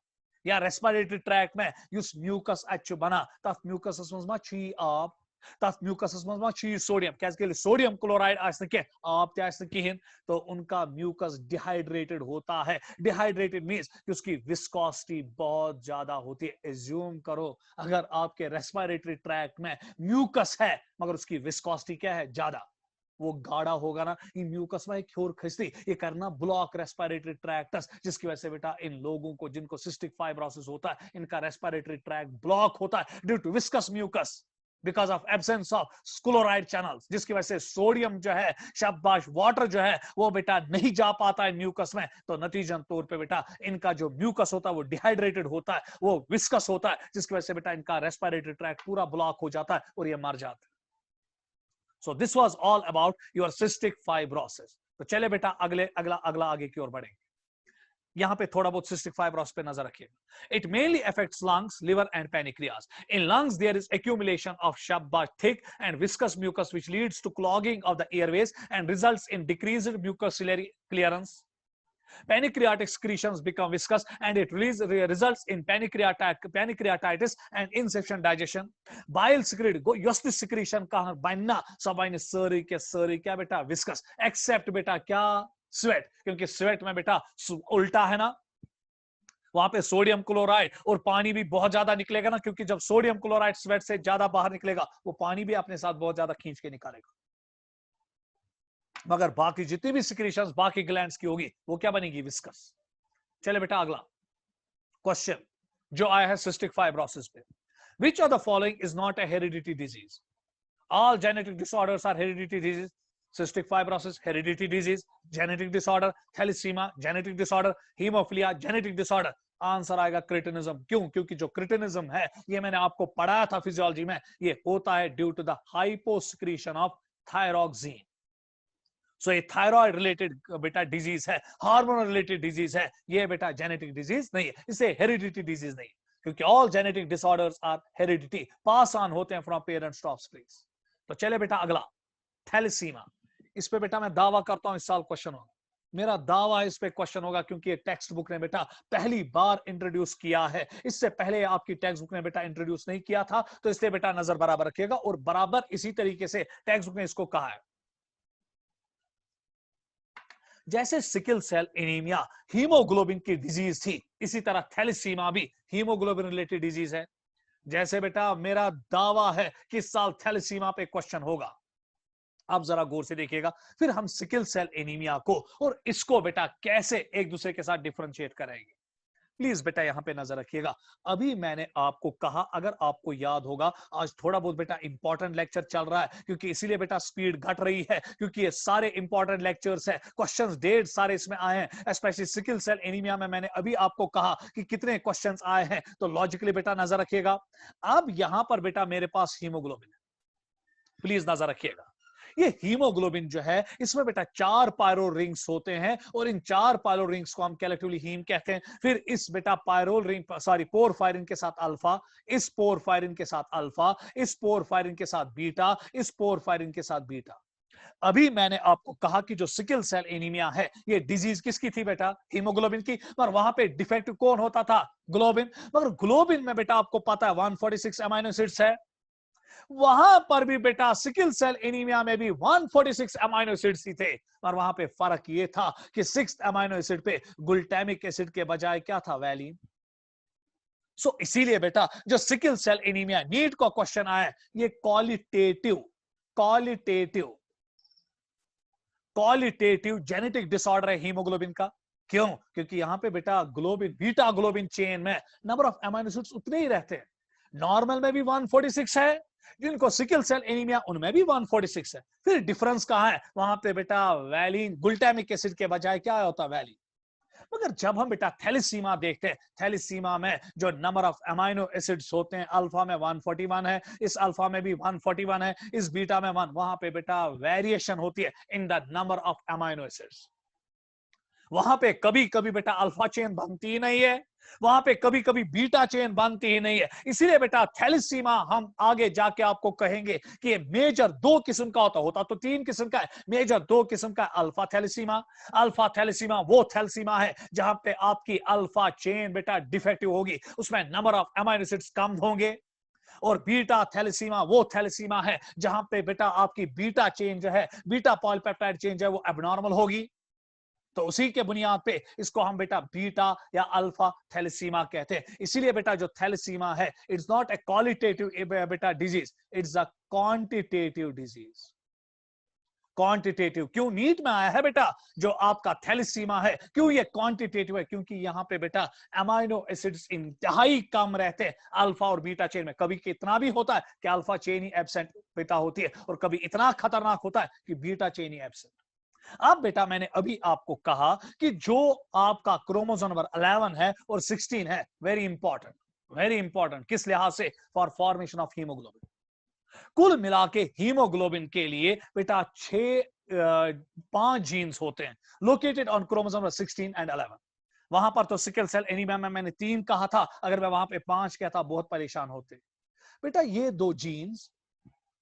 या रेस्पिरेटरी ट्रैक्ट में, युस म्यूकस अच्छु बना, तथ म्यूकसस मज मा छी आप, तथ म्यूकसस मज मा छी सोडियम, कैसे सोडियम क्लोराइड आसने के आप ते आसने किहिन, तो उनका म्यूकस डिहाइड्रेटेड होता है। डिहाइड्रेटेड मींस कि उसकी विस्कोसिटी बहुत ज्यादा होती है। एज्यूम करो अगर आपके रेस्पिरेटरी ट्रैक्ट में म्यूकस है मगर उसकी विस्कोसिटी क्या है, ज्यादा, वो गाढ़ा होगा ना, ये म्यूकस में क्योर खिंचती, ये करना ब्लॉक रेस्पिरेटरी ट्रैक्टस, जिसकी वजह से बेटा इन लोगों को जिनको सिस्टिक फाइब्रोसिस होता है, इनका रेस्पिरेटरी ट्रैक्ट ब्लॉक होता है due to viscous mucus, because of absence of chloride channels, जिसकी वजह से सोडियम जो है, शाबाश, वाटर जो है वो बेटा नहीं जा पाता है म्यूकस में। तो नतीजन तौर पे बेटा इनका जो म्यूकस होता है वो डिहाइड्रेटेड होता है, वो विस्कस होता है, जिसकी वजह से बेटा इनका रेस्पिरेटरी ट्रैक्ट पूरा ब्लॉक हो जाता है और ये मर जाता है। So this was all about your cystic fibrosis. तो चले बेटा अगला आगे की ओर बढ़ेंगे। यहां पे थोड़ा बहुत cystic fibrosis पे नजर रखिएगा। It mainly affects lungs, liver and pancreas. In lungs there is accumulation of shabba thick and viscous mucus which leads to clogging of the airways and results in decreased mucociliary clearance. Pancreatic secretions become viscous and it results in pancreatitis and insufficient digestion. Bile secrete yosti secretion का बनना सब इन सरी के सरी क्या बेटा viscous, except बेटा क्या sweat, क्योंकि sweat में बेटा उल्टा है ना, वहां पे सोडियम क्लोराइड और पानी भी बहुत ज्यादा निकलेगा ना, क्योंकि जब सोडियम क्लोराइड स्वेट से ज्यादा बाहर निकलेगा वो पानी भी अपने साथ बहुत ज्यादा खींच के निकालेगा। मगर बाकी जितनी भी सिक्रीशंस बाकी ग्लैंड्स की होगी वो क्या बनेगी, विस्कस। चले बेटा अगला क्वेश्चन जो आया है सिस्टिक फाइब्रोसिस पे। Which of the following is not a hereditary disease? All genetic disorders are hereditary disease. Cystic fibrosis, hereditary disease. Genetic disorder, thalassemia, genetic disorder. Hemophilia, genetic disorder. Answer आएगा cretinism. क्यों? क्योंकि जो cretinism है, ये मैंने आपको पढ़ाया था फिजियोलॉजी में, ये होता है due to the hyposecretion of thyroxine. So ये थायराइड रिलेटेड बेटा डिजीज है, हार्मोन रिलेटेड डिजीज है, ये बेटा जेनेटिक डिजीज नहीं है, इसे हेरिडिटी डिजीज नहीं है, क्योंकि all genetic disorders are heredity, pass on होते हैं फ्रॉम पेरेंट्स टू ऑफस्प्रिंग्स। तो चले बेटा अगला, थैलेसीमा। इस पे बेटा मैं दावा करता हूं इस साल क्वेश्चन होगा, मेरा दावा इस पे क्वेश्चन होगा, क्योंकि टेक्स्ट बुक ने बेटा पहली बार इंट्रोड्यूस किया है, इससे पहले आपकी टेक्स्ट बुक ने बेटा इंट्रोड्यूस नहीं किया था, तो इसलिए बेटा नजर बराबर रखिएगा, और बराबर इसी तरीके से टेक्स्ट बुक ने इसको कहा है। जैसे सिकल सेल एनीमिया हीमोग्लोबिन की डिजीज थी, इसी तरह थैलेसीमा भी हीमोग्लोबिन रिलेटेड डिजीज है। जैसे बेटा मेरा दावा है कि इस साल थैलेसीमा पे क्वेश्चन होगा, आप जरा गौर से देखिएगा, फिर हम सिकल सेल एनीमिया को और इसको बेटा कैसे एक दूसरे के साथ डिफरेंशिएट करेंगे। प्लीज बेटा यहां पे नजर रखिएगा। अभी मैंने आपको कहा, अगर आपको याद होगा, आज थोड़ा बहुत बेटा इंपॉर्टेंट लेक्चर चल रहा है, क्योंकि इसीलिए बेटा स्पीड घट रही है, क्योंकि ये सारे इंपॉर्टेंट लेक्चर्स है, क्वेश्चंस डेट सारे इसमें आए हैं। स्पेशली सिकल सेल एनीमिया में मैंने अभी आपको कहा कि कितने क्वेश्चंस आए हैं, तो लॉजिकली बेटा नजर रखिएगा। अब यहां पर बेटा मेरे पास हीमोग्लोबिन है, प्लीज नजर रखिएगा। ये हीमोग्लोबिन जो है, इसमें बेटा 4 पायरोल रिंग्स होते हैं, और इन 4 पायरोल रिंग्स को हम कलेक्टिवली हीम कहते हैं। फिर इस बेटा पायरोल रिंग पोरफायरिन के साथ अल्फा, इस पोरफायरिन के साथ अल्फा, इस पोरफायरिन के साथ बीटा, इस पोरफायरिन के साथ बीटा। अभी मैंने आपको कहा कि जो सिकल सेल एनीमिया है, ये डिजीज किसकी थी बेटा? हीमोग्लोबिन की। पर वहां पे डिफेक्ट कौन होता था? ग्लोबिन। मगर ग्लोबिन में बेटा आपको पता है 146 अमाइनो एसिड्स है, वहां पर भी बेटा सिकल सेल एनीमिया में भी 146 अमाइनो एसिड्स ही थे, और वहां पे फर्क ये था कि 6th अमाइनो एसिड पे ग्लूटामिक एसिड के बजाय क्या था? वैलिन। सो इसीलिए बेटा जो सिकल सेल एनीमिया नीट का क्वेश्चन आया, ये क्वालिटेटिव जेनेटिक डिसऑर्डर है हीमोग्लोबिन का। क्यों? क्योंकि यहां पे बेटा ग्लोबिन, बीटा ग्लोबिन चेन में नंबर ऑफ अमाइनो एसिड्स उतने ही रहते हैं। नॉर्मल में भी 146 है, जिनको सिकल सेल एनीमिया उनमें भी 146 है। फिर डिफरेंस कहां है? वहां पे बेटा वैलिन, ग्लूटामिक एसिड के बजाय क्या होता है? वैलिन। मगर जब हम बेटा थैलेसीमा देखते हैं, थैलेसीमा में जो नंबर ऑफ अमाइनो एसिड्स होते हैं, अल्फा में 141 है, इस अल्फा में भी 141 है, इस बीटा में 1, वहां पे बेटा वेरिएशन होती है in the number of amino acids. वहां पे कभी कभी बेटा अल्फा चेन बनती ही नहीं है, वहां पे कभी कभी बीटा चेन बनती ही नहीं है। इसीलिए बेटा थैलेसीमा हम आगे जाके आपको कहेंगे कि मेजर 2 किस्म का होता तो 3 किस्म का है, मेजर 2 किस्म का अल्फा थैलेसीमा। अल्फा थैलेसीमा वो थैलेसीमा है जहां पे आपकी अल्फा चेन बेटा डिफेक्टिव होगी, उसमें नंबर ऑफ अमाइनो एसिड्स कम होंगे। और बीटा थैलेसीमा वो थैलेसीमा है जहां पे बेटा आपकी बीटा चेन जो है, बीटा पॉलीपेप्टाइड चेन जो है, वो एबनॉर्मल होगी। तो उसी के बुनियाद पे इसको हम बेटा बीटा या अल्फा थैलेसीमा कहते हैं। इसीलिए बेटा जो थैलेसीमा है, इट्स नॉट ए क्वालिटेटिव बेटा disease, it's a quantitative disease. Quantitative क्यों नीट में आया है बेटा? जो आपका थैलेसीमा है, क्यों ये क्वांटिटेटिव है? क्योंकि यहां पे बेटा अमाइनो एसिड्स इंतहाई कम रहते हैं अल्फा और बीटा चेन में। कभी कितना भी होता है कि अल्फा चेन ही एब्सेंट बेटा होती है, और कभी इतना खतरनाक होता है कि बीटा चेन ही एब्सेंट। अब बेटा मैंने अभी आपको कहा कि जो आपका क्रोमोसोम नंबर 11 है और 16 है, वेरी इंपॉर्टेंट किस लिहाज से? For formation of haemoglobin. कुल मिला के हीमोग्लोबिन के लिए बेटा 5 जीन्स होते हैं located on chromosome number 16 and 11। वहां पर तो सिकल सेल एनीमिया में मैंने 3 कहा था, अगर मैं वहां पे 5 कहता बहुत परेशान होते। बेटा ये 2 जीन्स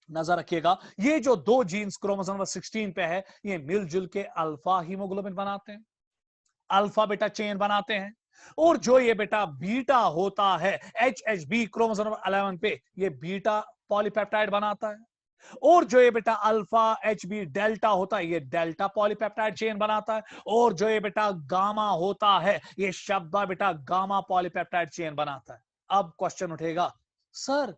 नजर रखिएगा, ये जो 2 जीन्स क्रोमोसोम नंबर 16 पे है, ये मिलजुल के अल्फा हीमोग्लोबिन बनाते हैं, अल्फा बेटा चेन बनाते हैं। और जो ये बेटा बीटा होता है HHB क्रोमोसोम नंबर 11 पे, ये बीटा पॉलीपेप्टाइड बनाता है। और जो ये बेटा अल्फा HB डेल्टा होता है, ये डेल्टा पॉलीपेप्टाइड चेन बनाता है। और जो ये बेटा गामा होता है, ये शब्द बेटा गामा पॉलीपेप्टाइड चेन बनाता है। अब क्वेश्चन उठेगा, सर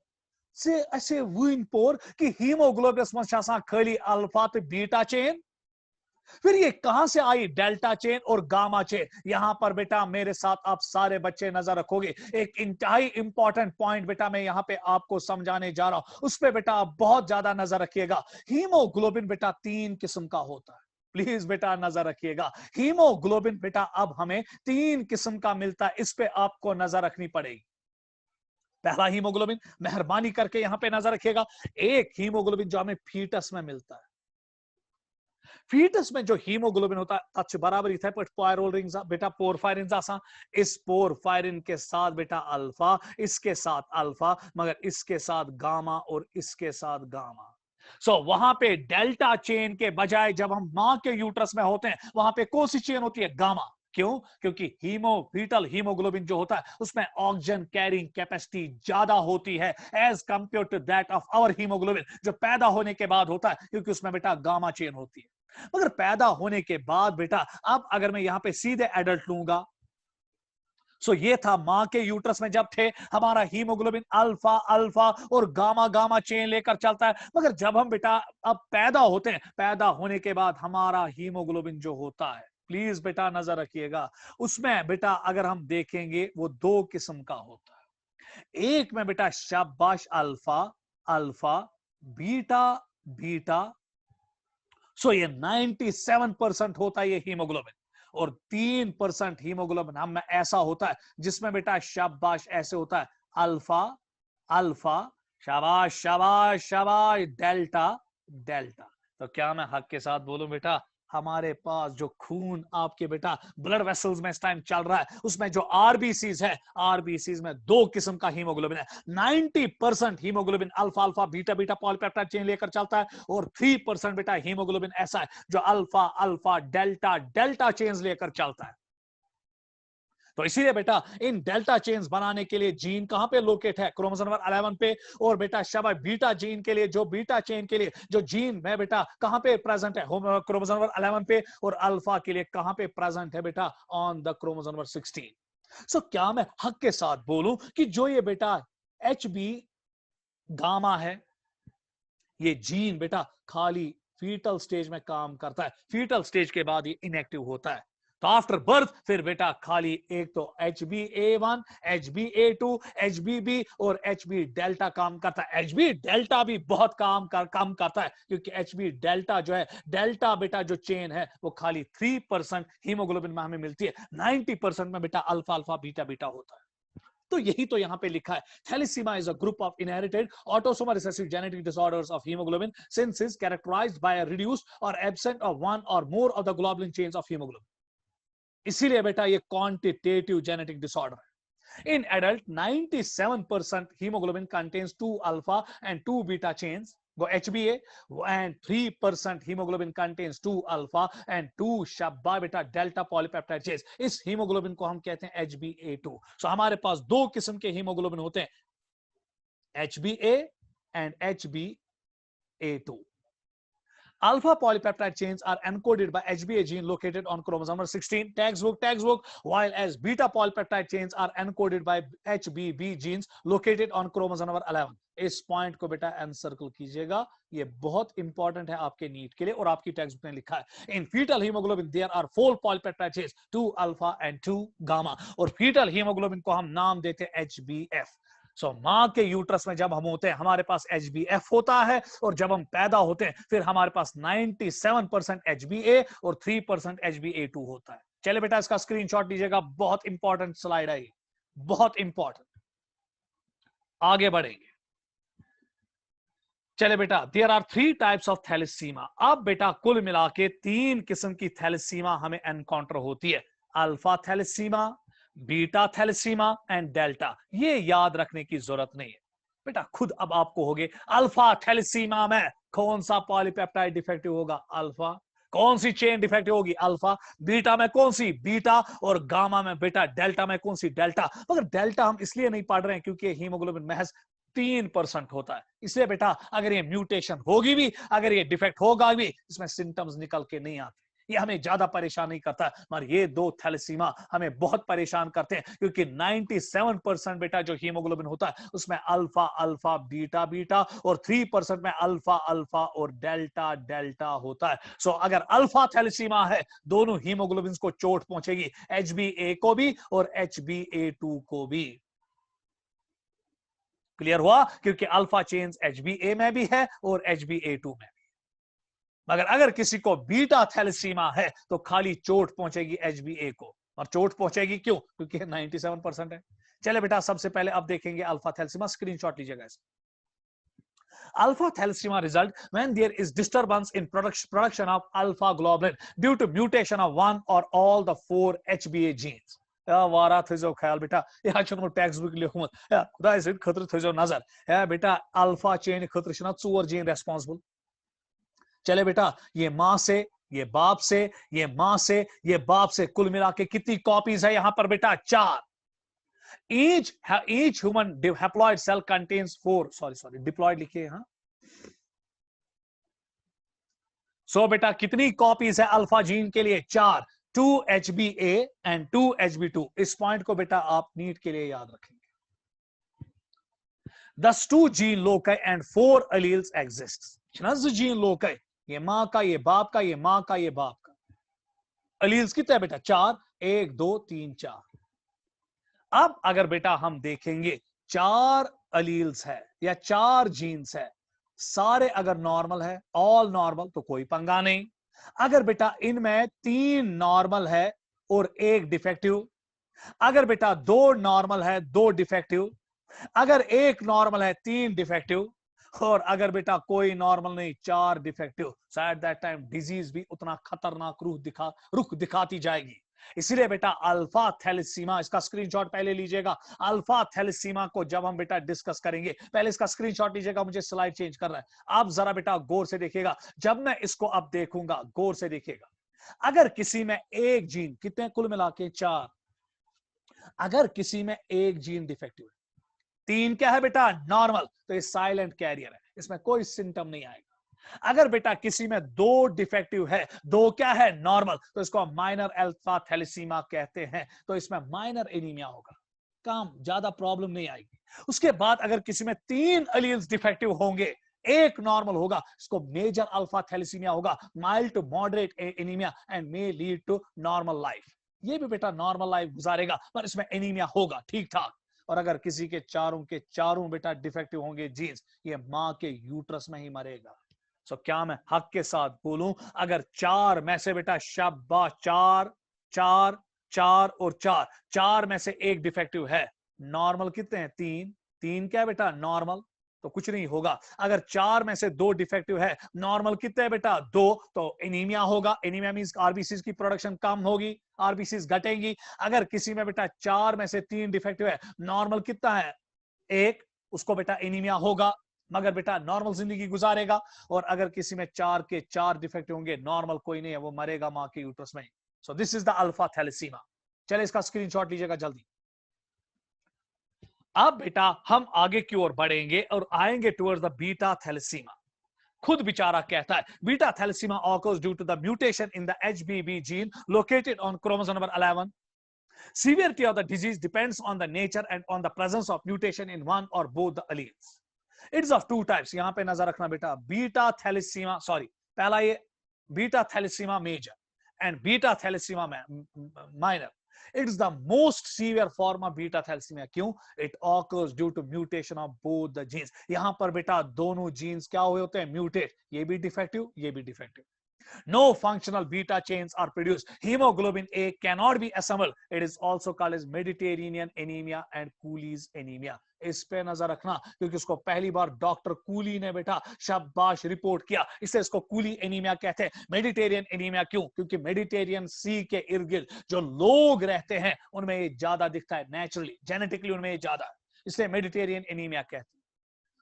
से ऐसे वुन पोर कि हीमोग्लोबिनस में खाली अल्फा तो बीटा चेन, फिर ये कहां से आई डेल्टा चेन और गामा चेन? यहां पर बेटा मेरे साथ आप सारे बच्चे नजर रखोगे, एक इंतहाई इंपॉर्टेंट पॉइंट बेटा मैं यहां पे आपको समझाने जा रहा हूं, उस पर बेटा आप बहुत ज्यादा नजर रखिएगा। हीमोग्लोबिन बेटा 3 किस्म का होता है, प्लीज बेटा नजर रखिएगा। हीमोग्लोबिन बेटा अब हमें 3 किस्म का मिलता है, इस पे आपको नजर रखनी पड़ेगी। पहला हीमोग्लोबिन, मेहरबानी करके यहां पे नजर रखिएगा, एक हीमोग्लोबिन जो हमें फीटस में मिलता है। फीटस में जो हीमोग्लोबिन होता है तच बराबर इथे पोरोफायरिन बेटा पोरफायरिन इस पोरफायरिन के साथ बेटा अल्फा, इसके साथ अल्फा, मगर इसके साथ गामा और इसके साथ गामा। वहां पे डेल्टा चेन के बजाय जब हम मां के यूट्रस में होते हैं वहां पे कौन सी चेन होती है? गामा। क्यों? क्योंकि फीटल हीमोग्लोबिन जो होता है उसमें ऑक्सीजन कैरिंग कैपेसिटी ज्यादा होती है as compare to that of our haemoglobin जो पैदा होने के बाद होता है, क्योंकि उसमें बेटा गामा चेन होती है। मगर पैदा होने के बाद बेटा अब अगर मैं यहां पे सीधे एडल्ट लूंगा, ये था मां के यूट्रस में जब थे हमारा हीमोग्लोबिन अल्फा अल्फा और गामा गामा चेन लेकर चलता है। मगर जब हम बेटा अब पैदा होते हैं, पैदा होने के बाद हमारा हीमोग्लोबिन जो होता है, प्लीज बेटा नजर रखिएगा, उसमें बेटा अगर हम देखेंगे वो 2 किस्म का होता है। एक में बेटा शाबाश अल्फा अल्फा बीटा बीटा, ये 97% होता है ये हीमोग्लोबिन, और 3% हीमोग्लोबिन हम में ऐसा होता है जिसमें बेटा शाबाश ऐसे होता है अल्फा अल्फा शाबाश शाबाश शाबाश डेल्टा डेल्टा। तो क्या मैं हक के साथ बोलूं बेटा, हमारे पास जो खून आपके बेटा ब्लड वेसल्स में इस टाइम चल रहा है उसमें जो आरबीसीज है, आरबीसीज में 2 किस्म का हीमोग्लोबिन है। 90% haemoglobin alpha alpha beta beta polypeptide chain लेकर चलता है, और 3% बेटा हीमोग्लोबिन ऐसा है जो alpha alpha delta delta chains लेकर चलता है। तो इसीलिए बेटा इन डेल्टा चेन्स बनाने के लिए जीन कहां पे लोकेट है? क्रोमोसोम नंबर 11 पे। और बेटा शाबाश बीटा जीन के लिए, जो बीटा चेन के लिए जो जीन है बेटा कहां पे प्रेजेंट है? क्रोमोसोम नंबर 11 पे। और अल्फा के लिए कहां पे प्रेजेंट है बेटा? On the chromosome number 16। क्या मैं हक के साथ बोलूं कि जो ये बेटा एच बी गामा है, ये जीन बेटा खाली फीटल स्टेज में काम करता है, फीटल स्टेज के बाद ये इनएक्टिव होता है। तो आफ्टर बर्थ फिर बेटा खाली एक तो HbA1 HbA2 HbB और Hb डेल्टा काम करता है। Hb डेल्टा भी बहुत काम करता है, क्योंकि Hb डेल्टा जो है, डेल्टा बेटा जो चेन है वो खाली 3% हीमोग्लोबिन में हमें मिलती है, 90% में बेटा अल्फा अल्फा बीटा बीटा होता है। तो यही तो यहां पे लिखा है, thalassaemia is a group of inherited autosomal recessive genetic disorders of haemoglobin since is characterised by a reduced और एब्सेंट ऑफ वन और more of the globulin chains of haemoglobin. इसीलिए बेटा ये क्वांटिटेटिव जेनेटिक डिसऑर्डर है। In adult, 97% hemoglobin contains 2 alpha and 2 beta chains, go HbA, and 3% hemoglobin contains 2 alpha and 2 shabba beta delta polypeptide chains. इस hemoglobin को हम कहते हैं HbA2। हमारे पास 2 किस्म के hemoglobin होते हैं, HbA and HbA2। Alpha polypeptide chains are encoded by HbA gene located on chromosome number 16, textbook, while as beta polypeptide chains are encoded by HbB genes located on chromosome number 11। इस point को बेटा encircle कीजिएगा, ये बहुत important है आपके NEET के लिए, और आपकी टेक्स्ट बुक में लिखा है in foetal haemoglobin there are 4 polypeptide chains, 2 alpha and 2 gamma, और फीटल हीमोग्लोबिन को हम नाम देते हैं HbF। मां के यूट्रस में जब हम होते हैं हमारे पास HbF होता है, और जब हम पैदा होते हैं फिर हमारे पास 97% HbA और 3% HbA2 होता है। चले बेटा इसका स्क्रीनशॉट लीजिएगा, बहुत इंपॉर्टेंट स्लाइड है, बहुत इंपॉर्टेंट। आगे बढ़ेंगे, चले बेटा देयर आर 3 टाइप्स ऑफ थैलेसीमा। अब बेटा कुल मिला के 3 किस्म की थैलेसीमा हमें एनकाउंटर होती है, अल्फा थैलेसीमा, बीटा थैलेसीमा एंड डेल्टा। ये याद रखने की जरूरत नहीं है बेटा, खुद अब आपको होगे अल्फा थैलेसीमा में कौन सा पॉलीपेप्टाइड डिफेक्टिव होगा? अल्फा। कौन सी चेन डिफेक्टिव होगी? अल्फा। बीटा में कौन सी? बीटा। और गामा में बेटा डेल्टा में कौन सी? डेल्टा। मगर डेल्टा हम इसलिए नहीं पढ़ रहे हैं क्योंकि हीमोग्लोबिन महज 3% होता है, इसलिए बेटा अगर ये म्यूटेशन होगी भी, अगर ये डिफेक्ट होगा भी, इसमें सिम्टम्स निकल के नहीं आते, ये हमें ज्यादा परेशान नहीं करता, मगर ये दो थैलेसीमा हमें बहुत परेशान करते हैं, क्योंकि 97% बेटा जो हीमोग्लोबिन होता है उसमें अल्फा अल्फा बीटा बीटा और 3% में अल्फा अल्फा और डेल्टा डेल्टा होता है। सो अगर अल्फा थैलेसीमा है, दोनों हीमोग्लोबिन को चोट पहुंचेगी, HbA को भी और HbA2 को भी। क्लियर हुआ? क्योंकि अल्फा चेन्स HbA में भी है और HbA2 में भी। मगर अगर किसी को बीटा थैलेसीमा है तो खाली चोट पहुंचेगी HbA को। और चोट पहुंचेगी क्यों? क्योंकि 97% है। चले बेटा, सबसे पहले अब देखेंगे अल्फा थैलेसीमा। स्क्रीनशॉट लीजिएगा इसे। Alpha thalassemia result when there is disturbance in production of alpha globulin due to mutation of one or all the 4 HbA genes. वारा थो ख्याल बेटा, यह टेक्स्ट बुक लिखुत खुदा खतर थो नजर है बेटा, अल्फा चेन खतर 4 जीन रेस्पॉन्सिबल। चले बेटा, ये मां से, ये बाप से, ये मां से, ये बाप से, कुल मिला के कितनी कॉपीज है यहां पर बेटा? 4। each human haploid cell contains 4 diploid लिखिए यहां। सो बेटा कितनी कॉपीज है अल्फा जीन के लिए? 4। 2 HbA एंड 2 HbA2। इस पॉइंट को बेटा आप नीट के लिए याद रखेंगे। Thus 2 gene loci and 4 alleles exist। Gene loci, ये मां का, ये बाप का, ये मां का, ये बाप का। अलील्स कितने बेटा? 4। 1 2 3 4। अब अगर बेटा हम देखेंगे 4 अलील्स है या 4 जीन्स है, सारे अगर नॉर्मल है, ऑल नॉर्मल, तो कोई पंगा नहीं। अगर बेटा इनमें 3 नॉर्मल है और 1 डिफेक्टिव, अगर बेटा 2 नॉर्मल है 2 डिफेक्टिव, अगर 1 नॉर्मल है 3 डिफेक्टिव, और अगर बेटा कोई नॉर्मल नहीं 4 defective, so at that time disease भी उतना खतरनाक रुख दिखाती जाएगी। इसीलिए बेटा अल्फा थैलेसीमा, इसका स्क्रीनशॉट पहले लीजिएगा। अल्फा थैलेसीमा को जब हम बेटा डिस्कस करेंगे, पहले इसका स्क्रीनशॉट लीजिएगा, मुझे स्लाइड चेंज करना है। आप जरा बेटा गौर से देखिएगा, जब मैं इसको अब देखूंगा, गौर से देखिएगा। अगर किसी में एक जीन, कितने कुल मिला के? 4। अगर किसी में एक जीन डिफेक्टिव है, 3 क्या है बेटा? नॉर्मल, तो ये साइलेंट कैरियर है, इसमें कोई सिम्टम नहीं आएगा। अगर बेटा किसी में 2 डिफेक्टिव है, 2 क्या है? नॉर्मल, तो इसको माइनर अल्फा थैलेसीमा कहते हैं, तो इसमें माइनर एनीमिया होगा, काम ज्यादा प्रॉब्लम नहीं आएगी। उसके बाद अगर किसी में 3 अलील्स डिफेक्टिव होंगे, 1 नॉर्मल होगा, इसको मेजर अल्फा थैलेसीमिया होगा, mild to moderate anaemia and may lead to normal life. ये भी बेटा नॉर्मल लाइफ गुजारेगा, पर इसमें एनीमिया होगा ठीक ठाक। और अगर किसी के चारों बेटा डिफेक्टिव होंगे जीन्स, ये मां के यूट्रस में ही मरेगा। सो क्या मैं हक के साथ बोलूं, अगर 4 में से बेटा, शाबाश, 4 4 4 और 4, 4 में से 1 डिफेक्टिव है, नॉर्मल कितने हैं? 3। 3 क्या है बेटा? नॉर्मल, तो कुछ नहीं होगा। अगर 4 में से 2 डिफेक्टिव है, नॉर्मल कितने है बेटा? 2, तो एनीमिया होगा। एनीमिया मींस आरबीसी की प्रोडक्शन कम होगी, आरबीसी घटेंगी। अगर किसी में बेटा 4 में से 3 डिफेक्टिव है, नॉर्मल कितना है? 1, उसको बेटा एनीमिया होगा, मगर बेटा नॉर्मल जिंदगी गुजारेगा। और अगर किसी में 4 के 4 डिफेक्टिव होंगे, नॉर्मल कोई नहीं है, वो मरेगा मां के यूट्रस में। So this is the alpha thalassaemia. चले इसका स्क्रीनशॉट लीजिएगा जल्दी। अब बेटा हम आगे की ओर बढ़ेंगे और आएंगे टुवर्ड्स द बीटा थैलेसीमा। खुद बेचारा कहता है, beta थैलेसीमा occurs due to the mutation in the HBB gene located on chromosome number 11. Severity of the disease depends on the nature and on the presence of mutation in one or both the alleles. It's of 2 types. यहां पे नजर रखना बेटा, beta thalassaemia, पहला ये beta thalassaemia major and beta thalassemia minor. It is the most severe form of beta thalassemia. क्यों? It occurs due to mutation of both the genes. यहां पर बेटा दोनों जीन्स क्या हुए होते हैं? म्यूटेट, ये भी डिफेक्टिव, ये भी defective. No functional beta chains are produced. Hemoglobin A cannot be assembled. It is also called as Mediterranean anemia and Cooley's anemia. इस पे नजर रखना, क्योंकि उसको पहली बार डॉक्टर कूली ने बेटा शाबाश रिपोर्ट किया, इससे इसको कूली एनीमिया कहते हैं। मेडिटेरियन एनीमिया क्यों? क्योंकि मेडिटेरियन सी के इर्द गिर्द जो लोग रहते हैं उनमें ये ज्यादा दिखता है, नेचुरली जेनेटिकली उनमें ये ज्यादा है, इसलिए मेडिटेरियन एनीमिया कहते हैं।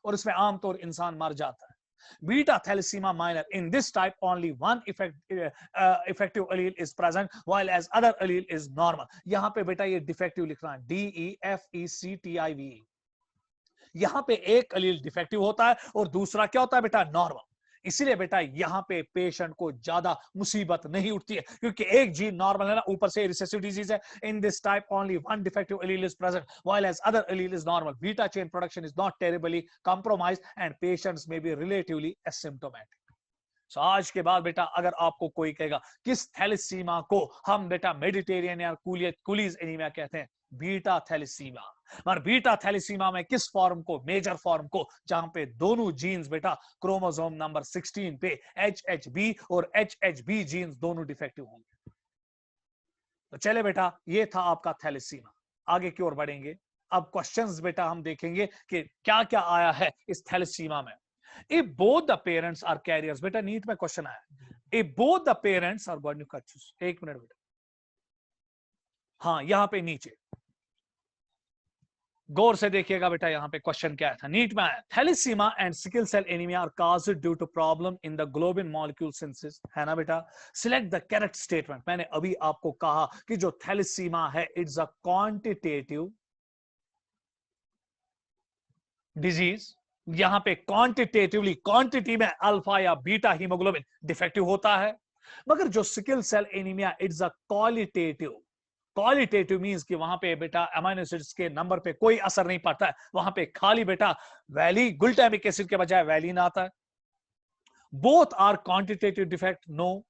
और इसमें आमतौर इंसान मर जाता है। Beta thalassemia minor, in this type only one effective allele is present while as other allele is normal. यहां पे बेटा ये डिफेक्टिव लिखना है, DEFECTIVE। यहां पे एक allele डिफेक्टिव होता है और दूसरा क्या होता है बेटा? नॉर्मल। इसीलिए बेटा यहाँ पे पेशेंट को ज्यादा मुसीबत नहीं उठती है, क्योंकि एक जीन नॉर्मल है ना, ऊपर से रिसेसिव डिजीज है. In this type only one defective allele is present while as other allele is normal. Beta chain production is not terribly compromised and patients may be relatively asymptomatic. So, आज के बाद बेटा अगर आपको कोई कहेगा किस थैलेसीमा को हम बेटा मेडिटेरियन या कुलीज एनीमिया कहते हैं, बीटा थैलेसीमा. और बीटा थैलेसीमा में किस फॉर्म को, मेजर फॉर्म को, जहां पे दोनों जीन्स बेटा क्रोमोसोम नंबर 16 पे HHB और HHB जीन्स दोनों डिफेक्टिव होंगे. तो चले बेटा ये था आपका थैलेसीमा. आगे की ओर बढ़ेंगे. अब क्वेश्चंस बेटा हम देखेंगे कि क्या क्या आया है इस थैलेसीमा में. If both the parents are carriers, बेटा नीट में क्वेश्चन आया. If both the parents are going to catch, एक मिनट बेटा, हाँ यहां पे नीचे गौर से देखिएगा बेटा, यहां पे क्वेश्चन क्या था, नीट में आया. Thalassaemia and sickle cell anaemia are caused due to problem in the globin molecule synthesis, है ना बेटा. Select the correct statement. मैंने अभी आपको कहा कि जो थैलेसीमा है इट्स अ क्वांटिटेटिव डिजीज. यहां पे क्वांटिटेटिवली, क्वांटिटी में अल्फा या बीटा हीमोग्लोबिन डिफेक्टिव होता है. मगर जो sickle cell anaemia it's a qualitative. Qualitative means कि वहां पे बेटा अमीनो एसिड्स के नंबर पे कोई असर नहीं पड़ता है, वहां पे खाली बेटा वैली ग्लूटामिक एसिड के बजाय वैलिन आता है. Both are quantitative defect, no.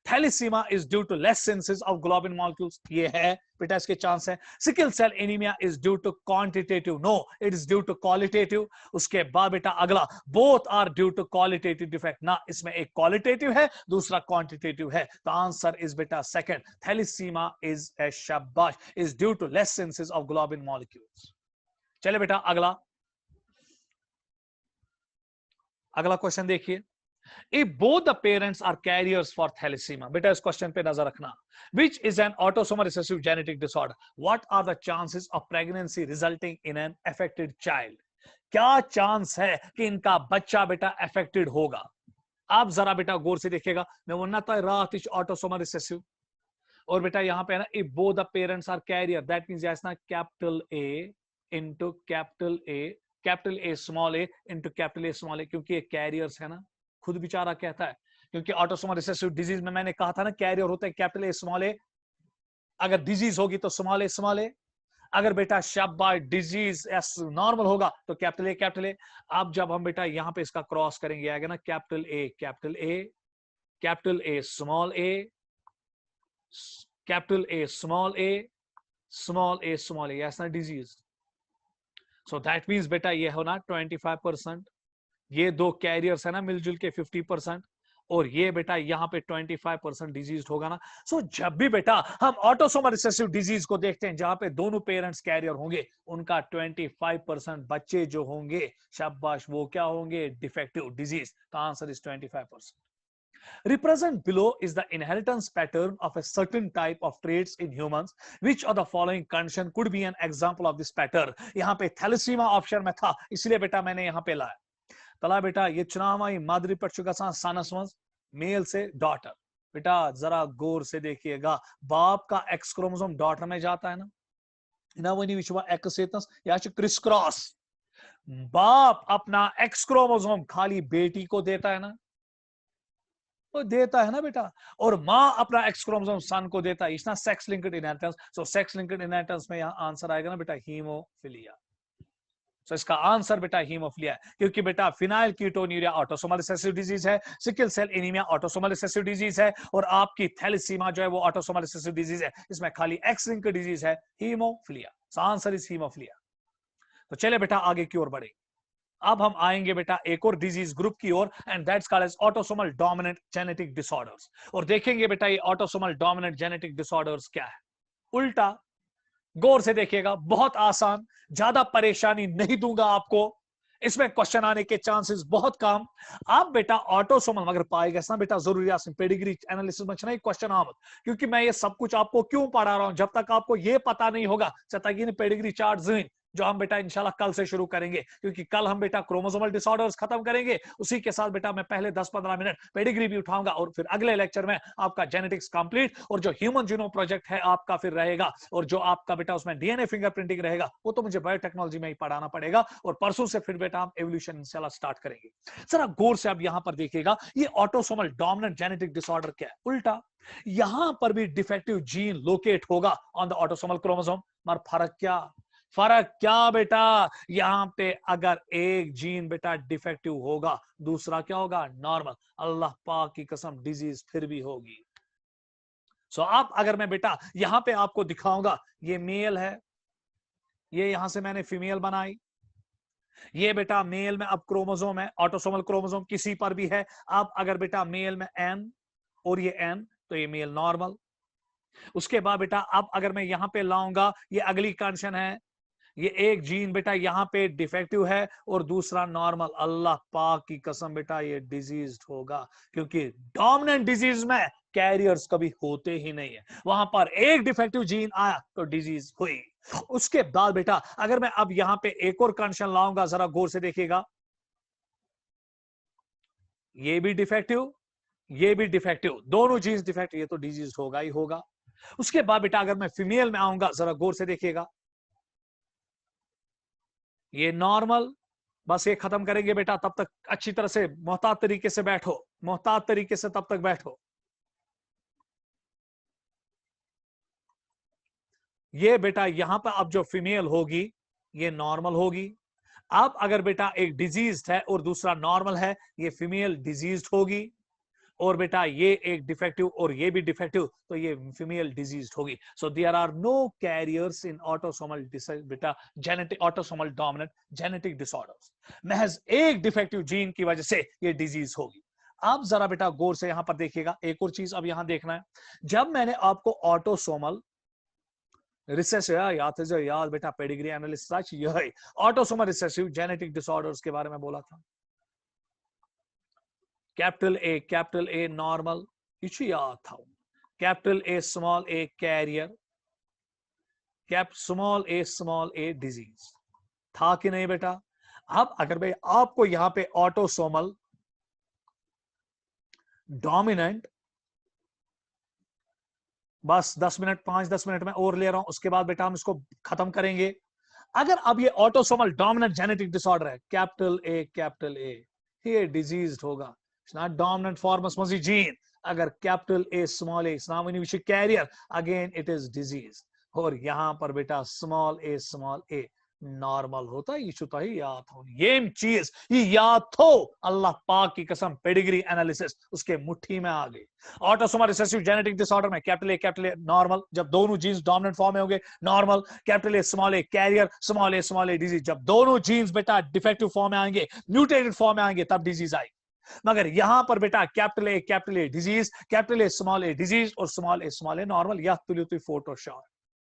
Thalassaemia is due to less synthesis of globin molecules, ये है बेटा इसके चांस है. Sickle cell anaemia is due to quantitative, no it is due to qualitative. उसके बाद बेटा अगला, both are due to qualitative defect, ना इसमें एक क्वालिटेटिव है दूसरा क्वांटिटेटिव है. तो आंसर इज बेटा सेकंड, थैलेसीमा इज ए शाबाश is due to less synthesis of globin molecules. चले बेटा अगला क्वेश्चन देखिए. If both the parents are carriers for thalassemia, बेटा इस क्वेश्चन पे नजर रखना. Which is an autosomal recessive genetic disorder? What are the chances of pregnancy resulting in an affected child? क्या चांस है कि इनका बच्चा बेटा अफेक्टेड होगा? आप जरा बेटा गौर से देखिएगा. मैं वरना तो रात autosomal recessive और बेटा यहाँ पे है ना, if both the parents are carrier, that means yes ना, capital A into capital A small a into capital A small a, क्योंकि ये कैरियर्स है ना, खुद बेचारा कहता है. क्योंकि ऑटोसोमल रिसेसिव डिजीज में मैंने कहा था ना कैरियर होता है कैपिटल ए स्मॉल ए. अगर डिजीज होगी तो स्मॉल ए. अगर बेटा शाबाश डिजीज नॉर्मल होगा तो कैपिटल ए. अब जब हम बेटा यहाँ पे इसका क्रॉस करेंगे आएगा ना capital A small A, capital A small A, ऐसा डिजीज. सो दैट मीन्स बेटा ये हो ना 25%. ये दो कैरियर्स है ना मिलजुल के 50%, और ये बेटा यहाँ पे 25% डिजीज होगा ना. सो जब भी बेटा हम ऑटोसोमल रिसेसिव डिजीज को देखते हैं जहां पे दोनों पेरेंट्स कैरियर होंगे, उनका 25% बच्चे जो होंगे शाबाश वो क्या होंगे, डिफेक्टिव डिजीज. तो answer is 25%. Represent below is the inheritance pattern of a certain type of traits in humans. Which of the following condition could be an example of this pattern? यहाँ पे थैलेसीमा ऑप्शन में था, इसलिए बेटा मैंने यहाँ पे लाया. तला बेटा ये चुनावी मादरी पर चुका सन मेल से डॉटर. बेटा जरा गौर से देखिएगा, बाप का एक्स क्रोमोसोम डॉटर में जाता है ना, ना वही विचवा एक्स या क्रिस क्रॉस. बाप अपना एक्स क्रोमोसोम खाली बेटी को देता है ना, तो देता है ना बेटा, और माँ अपना एक्स क्रोमोसोम सन को देता है. इसना sex linked inheritance. So sex linked inheritance में यहाँ आंसर आएगा ना बेटा हीमोफिलिया. So, इसका आंसर बेटा हीमोफिलिया है, क्योंकि बेटा phenylketonuria autosomal recessive disease है, sickle cell anaemia autosomal recessive disease है, और आपकी थैलेसीमा जो है वो ऑटोसोमल रिसेसिव डिजीज है. इसमें खाली एक्स लिंक्ड डिजीज है haemophilia. So answer is haemophilia. तो चले बेटा आगे की ओर बढ़े. अब हम आएंगे बेटा एक और डिजीज ग्रुप की ओर, and that's called as autosomal dominant genetic disorders. और देखेंगे बेटा ये ऑटोसोमल डोमिनेंट जेनेटिक डिसऑर्डर्स क्या है. उल्टा गौर से देखिएगा, बहुत आसान, ज्यादा परेशानी नहीं दूंगा आपको. इसमें क्वेश्चन आने के चांसेस बहुत कम. आप बेटा ऑटोसोमल मगर पाएगा ना बेटा जरूरी पेडिग्री एनालिसिस में नहीं क्वेश्चन आमद, क्योंकि मैं ये सब कुछ आपको क्यों पढ़ा रहा हूं, जब तक आपको ये पता नहीं होगा जब तक पेडिग्री चार्ट जो हम बेटा इंशाल्लाह कल से शुरू करेंगे, क्योंकि कल हम बेटा क्रोमोसोमल डिसऑर्डर्स खत्म करेंगे। उसी के साथ बेटा मैं पहले 10-15 मिनट पेडिग्री भी उठाऊंगा और फिर अगले लेक्चर में आपका जेनेटिक्स कंप्लीट और जो ह्यूमन जीनोम प्रोजेक्ट है आपका फिर रहेगा, और जो आपका बेटा उसमें डीएनए फिंगरप्रिंटिंग रहेगा वो तो मुझे बायोटेक्नोलॉजी में ही पढ़ाना पड़ेगा, और परसों से फिर बेटा हम एवोल्यूशन इंशाल्लाह स्टार्ट करेंगे। जरा गौर से अब यहां पर देखिएगा, ये ऑटोसोमल डोमिनेंट जेनेटिक डिसऑर्डर क्या है, उल्टा यहां पर भी डिफेक्टिव जीन लोकेट होगा ऑन द ऑटोसोमल क्रोमोसोम। मगर फर्क क्या बेटा, यहां पे अगर एक जीन बेटा डिफेक्टिव होगा, दूसरा क्या होगा, नॉर्मल। अल्लाह पाक की कसम डिजीज फिर भी होगी। सो अब अगर मैं बेटा यहां पे आपको दिखाऊंगा, ये मेल है, ये यहां से मैंने फीमेल बनाई, ये बेटा मेल में अब क्रोमोसोम है, ऑटोसोमल क्रोमोसोम किसी पर भी है। अब अगर बेटा मेल में एन और ये एन, तो ये मेल नॉर्मल। उसके बाद बेटा अब अगर मैं यहां पे लाऊंगा, ये अगली कंडीशन है, ये एक जीन बेटा यहां पे डिफेक्टिव है और दूसरा नॉर्मल। अल्लाह पाक की कसम बेटा ये डिजीज होगा, क्योंकि डोमिनेंट डिजीज में कैरियर्स कभी होते ही नहीं है। वहां पर एक डिफेक्टिव जीन आया तो डिजीज हुई। उसके बाद बेटा अगर मैं अब यहां पे एक और कंडीशन लाऊंगा, जरा गौर से देखिएगा, ये भी डिफेक्टिव, ये भी डिफेक्टिव, दोनों जीन्स डिफेक्टिव, ये तो डिजीज होगा ही होगा। उसके बाद बेटा अगर मैं फीमेल में आऊंगा, जरा गौर से देखिएगा, ये नॉर्मल। बस ये खत्म करेंगे बेटा, तब तक अच्छी तरह से मोहतात तरीके से बैठो, मोहतात तरीके से तब तक बैठो। ये बेटा यहां पर अब जो फीमेल होगी ये नॉर्मल होगी। अब अगर बेटा एक डिजीज है और दूसरा नॉर्मल है, ये फीमेल डिजीज होगी, और बेटा ये एक डिफेक्टिव और ये भी डिफेक्टिव, तो ये फीमेल डिजीज होगी। So there are no carriers in autosomal बेटा genetic autosomal dominant genetic disorders. महज एक डिफेक्टिव जीन की वजह से ये डिजीज होगी। आप जरा बेटा गौर से यहां पर देखिएगा, एक और चीज अब यहां देखना है, जब मैंने आपको ऑटोसोमल रिसेसिव याद बेटा पेडिग्री एनालिसिस यही ऑटोसोमल रिसेसिव जेनेटिक डिसऑर्डर्स के बारे में बोला था। कैपिटल ए नॉर्मल, ये याद था। Capital A carrier, small A disease, था कि नहीं बेटा। अब अगर भाई आपको यहां पे ऑटोसोमल डोमिनेंट, बस 10 मिनट 5-10 मिनट में और ले रहा हूं, उसके बाद बेटा हम इसको खत्म करेंगे। अगर अब ये ऑटोसोमल डोमिनेंट जेनेटिक डिसऑर्डर है, कैपिटल ए, ये डिजीज होगा। It's not dominant form of small gene. अगर capital A small A carrier, again it is disease. और यहां पर बेटा स्मॉल ए नॉर्मल होता है। ये ही याद हो, ये चीज ये याद हो, अल्लाह पाक की कसम पेडिग्री एनालिसिस उसके मुट्ठी में आ गई। ऑटोसोमल रिसेसिव जेनेटिक डिसऑर्डर में कैपिटल ए नॉर्मल, जब दोनों जीन्स डोमिनेंट फॉर्म में होंगे normal. Capital A carrier, small A disease, जब दोनों जीन्स बेटा डिफेक्टिव फॉर्म में आएंगे, म्यूटेटेड फॉर्म में आएंगे, तब डिजीज आएगी। मगर यहां पर बेटा capital a disease, capital a disease और स्मॉल ए नॉर्मल। यह तुलुतु फोटो शॉट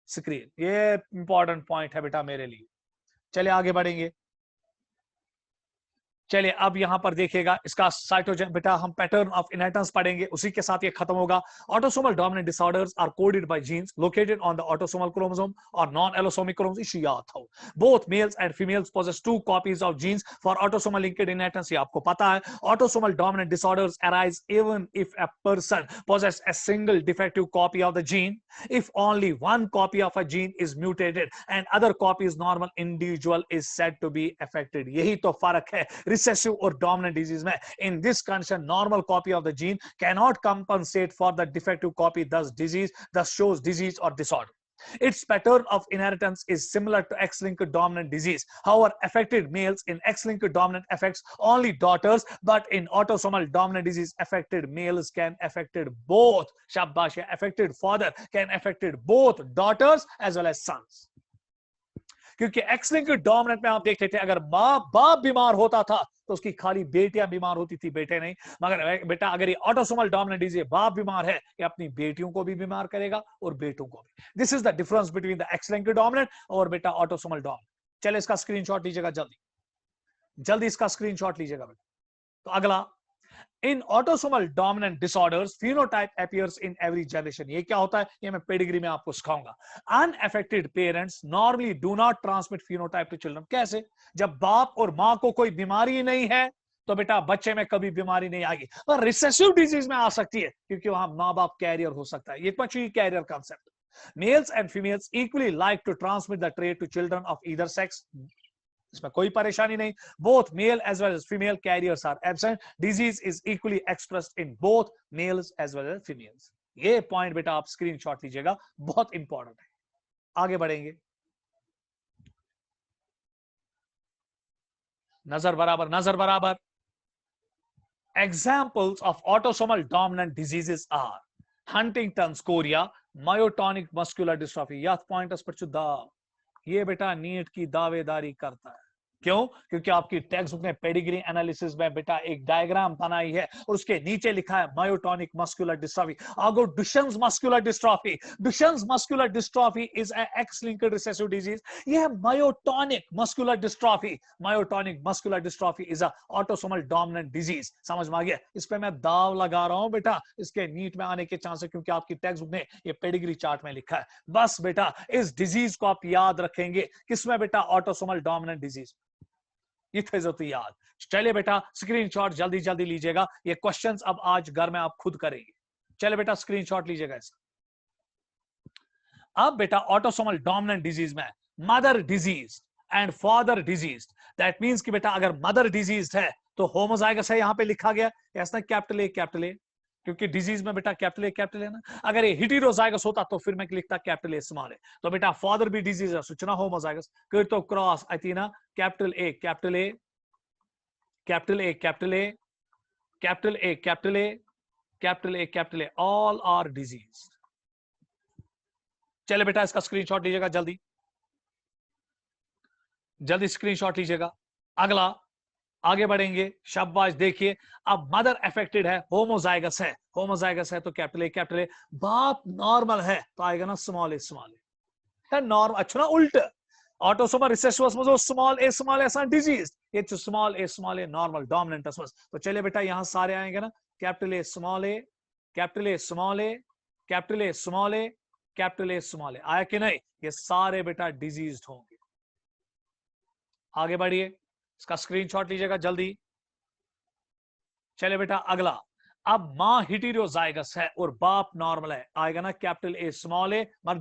स्क्रीन, ये इंपॉर्टेंट पॉइंट है बेटा मेरे लिए। चलिए आगे बढ़ेंगे। चलिए अब यहां पर देखिएगा इसका साइटोजेन बेटा हम पैटर्न ऑफ इनहेरिटेंस पढ़ेंगे, उसी के साथ ये खत्म होगा। Autosomal dominant disorders are coded by genes located on the autosomal chromosome और नॉन एलोसोमिक क्रोमोसोम। याद हो, both males and females possess 2 copies of genes for autosomal linked inheritance, ये आपको पता है। Autosomal dominant disorders arise even if a person possess a single defective copy of the gene. If only one copy of a gene is mutated and other copy is normal, individual is said to be affected. यही तो फर्क है recessive or dominant disease में। In this condition, normal copy of the gene cannot compensate for the defective copy, thus shows disease or disorder. Its pattern of inheritance is similar to X-linked dominant disease. However, affected males in X-linked dominant affects only daughters, but in autosomal dominant disease, affected males can affected both. Shabash, affected father can affected both daughters as well as sons. क्योंकि x-linked dominant में आप देख लेते हैं, अगर बाप बीमार होता था तो उसकी खाली बेटियां बीमार होती थी, बेटे नहीं। मगर बेटा अगर ये ऑटोसोमल डोमिनेंट डिजीज, बाप बीमार है, ये अपनी बेटियों को भी बीमार करेगा और बेटों को भी। This is the difference between the x-linked dominant और बेटा ऑटोसोमल डोमिनेंट। चले इसका स्क्रीनशॉट लीजिएगा, जल्दी इसका स्क्रीनशॉट लीजिएगा बेटा। तो अगला, in autosomal dominant disorders phenotype appears in every generation. ये क्या होता है, ये मैं पेडिग्री में आपको सिखाऊंगा। Unaffected parents normally do not transmit phenotype to children. कैसे? जब बाप और मां को कोई बीमारी नहीं है तो बेटा बच्चे में कभी बीमारी नहीं आएगी, और रिसेसिव डिजीज में आ सकती है क्योंकि वहां मां बाप कैरियर हो सकता है। ये पची carrier concept. Males and females equally like to transmit the trait to children of either sex. इसमें कोई परेशानी नहीं। Both male as well as female carriers are absent. Disease is equally expressed in both males as well as females. ये point बेटा आप screenshot लीजिएगा, बहुत important है। आगे बढ़ेंगे, नजर बराबर, नजर बराबर। Examples of autosomal dominant diseases are Huntington's chorea, myotonic muscular dystrophy। यह पॉइंटर्स पर चुदा, ये बेटा नीट की दावेदारी करता है। क्यों? क्योंकि आपकी टेक्स्ट बुक ने पेडिग्री एनालिसिस में बेटा एक डायग्राम बनाई है और उसके नीचे लिखा है मायोटोनिक मस्कुलर डिस्ट्रॉफी। आगो Duchenne's muscular dystrophy. Duchenne's muscular dystrophy is a X linked recessive disease. ये है myotonic muscular dystrophy. Myotonic muscular dystrophy is a autosomal dominant disease. समझ में आ गया? इस पे मैं दाव लगा रहा हूं बेटा, इसके नीट में आने के चांस है क्योंकि आपकी टेक्स्ट बुक ने ये पेडिग्री चार्ट में लिखा है। बस बेटा इस डिजीज को आप याद रखेंगे, किसमें बेटा? Autosomal dominant disease. ये थे तो याद। चलिए बेटा स्क्रीनशॉट जल्दी जल्दी लीजिएगा, ये क्वेश्चंस अब आज घर में आप खुद करेंगे। चलिए बेटा स्क्रीनशॉट लीजिएगा इसका। अब बेटा ऑटोसोमल डोमिनेंट डिजीज में mother disease and father disease. That means कि बेटा अगर मदर डिजीज है तो होमोजाइगस है, यहां पे लिखा गया ऐसा कैपिटल ए, क्योंकि डिजीज में बेटा कैपिटल है ना। अगर ये हेटेरोजाइगस होता तो फिर मैं लिखता कैपिटल ए स्मॉल है। तो बेटा फादर भी डिजीज है, सूचना होमोजाइगस फिर तो क्रॉस अतीना capital A capital A capital A capital A capital A capital A capital A capital A, all are disease. चले बेटा इसका स्क्रीनशॉट लीजिएगा, जल्दी जल्दी स्क्रीनशॉट लीजिएगा। अगला आगे बढ़ेंगे, शाबाश। देखिए अब मदर अफेक्टेड है, होमोजाइगस है, होमोजाइगस है तो कैपिटल ए। बाप नॉर्मल है तो आएगा ना स्मॉल ए नॉर्मल। अच्छा ना उल्ट ऑटोसोमल रिसेसिवस में जो स्मॉल ए ऐसा डिजीज, ये स्मॉल ए नॉर्मल डोमिनेंट। तो चलिए बेटा यहां सारे आएंगे ना, capital A small A capital A small A capital A small A capital A small A, आया कि नहीं? ये सारे बेटा डिजीज होंगे। आगे बढ़िए, इसका स्क्रीनशॉट लीजिएगा जल्दी। चले बेटा अगला, अब मां हेटेरोजाइगस है और बाप नॉर्मल है, आएगा ना कैपिटल ए स्मॉल ए। मगर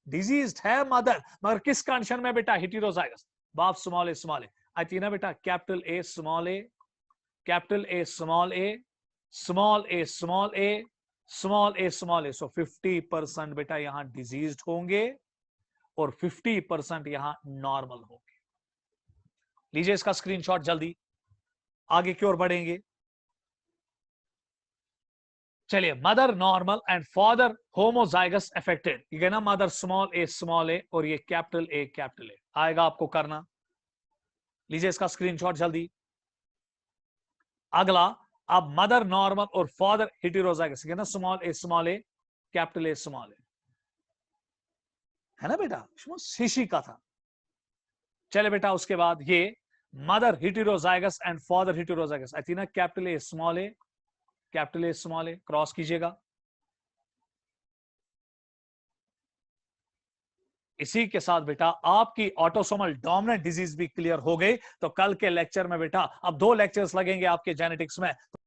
डिजीज है मदर, मगर किस कंडीशन में बेटा? हेटेरोजाइगस। बाप स्मॉल ए आती ना बेटा capital A small A capital A small A small A small A small A small A. So 50% बेटा यहां डिजीज होंगे और 50% यहां नॉर्मल होंगे। लीजिए इसका स्क्रीनशॉट जल्दी, आगे की ओर बढ़ेंगे। चलिए mother normal and father homozygous affected, ये ना मदर स्मॉल ए और ये कैपिटल ए आएगा, आपको करना। लीजिए इसका स्क्रीनशॉट जल्दी। अगला, अब मदर नॉर्मल और फादर हेटेरोजाइगस, ये ना small A capital A small A, है ना बेटा? शीशी का था। चले बेटा उसके बाद ये mother heterozygous and father heterozygous, आई थी ना capital A small A, cross कीजिएगा। इसी के साथ बेटा आपकी ऑटोसोमल डोमिनेंट डिजीज भी क्लियर हो गई। तो कल के लेक्चर में बेटा अब 2 लेक्चर्स लगेंगे आपके जेनेटिक्स में।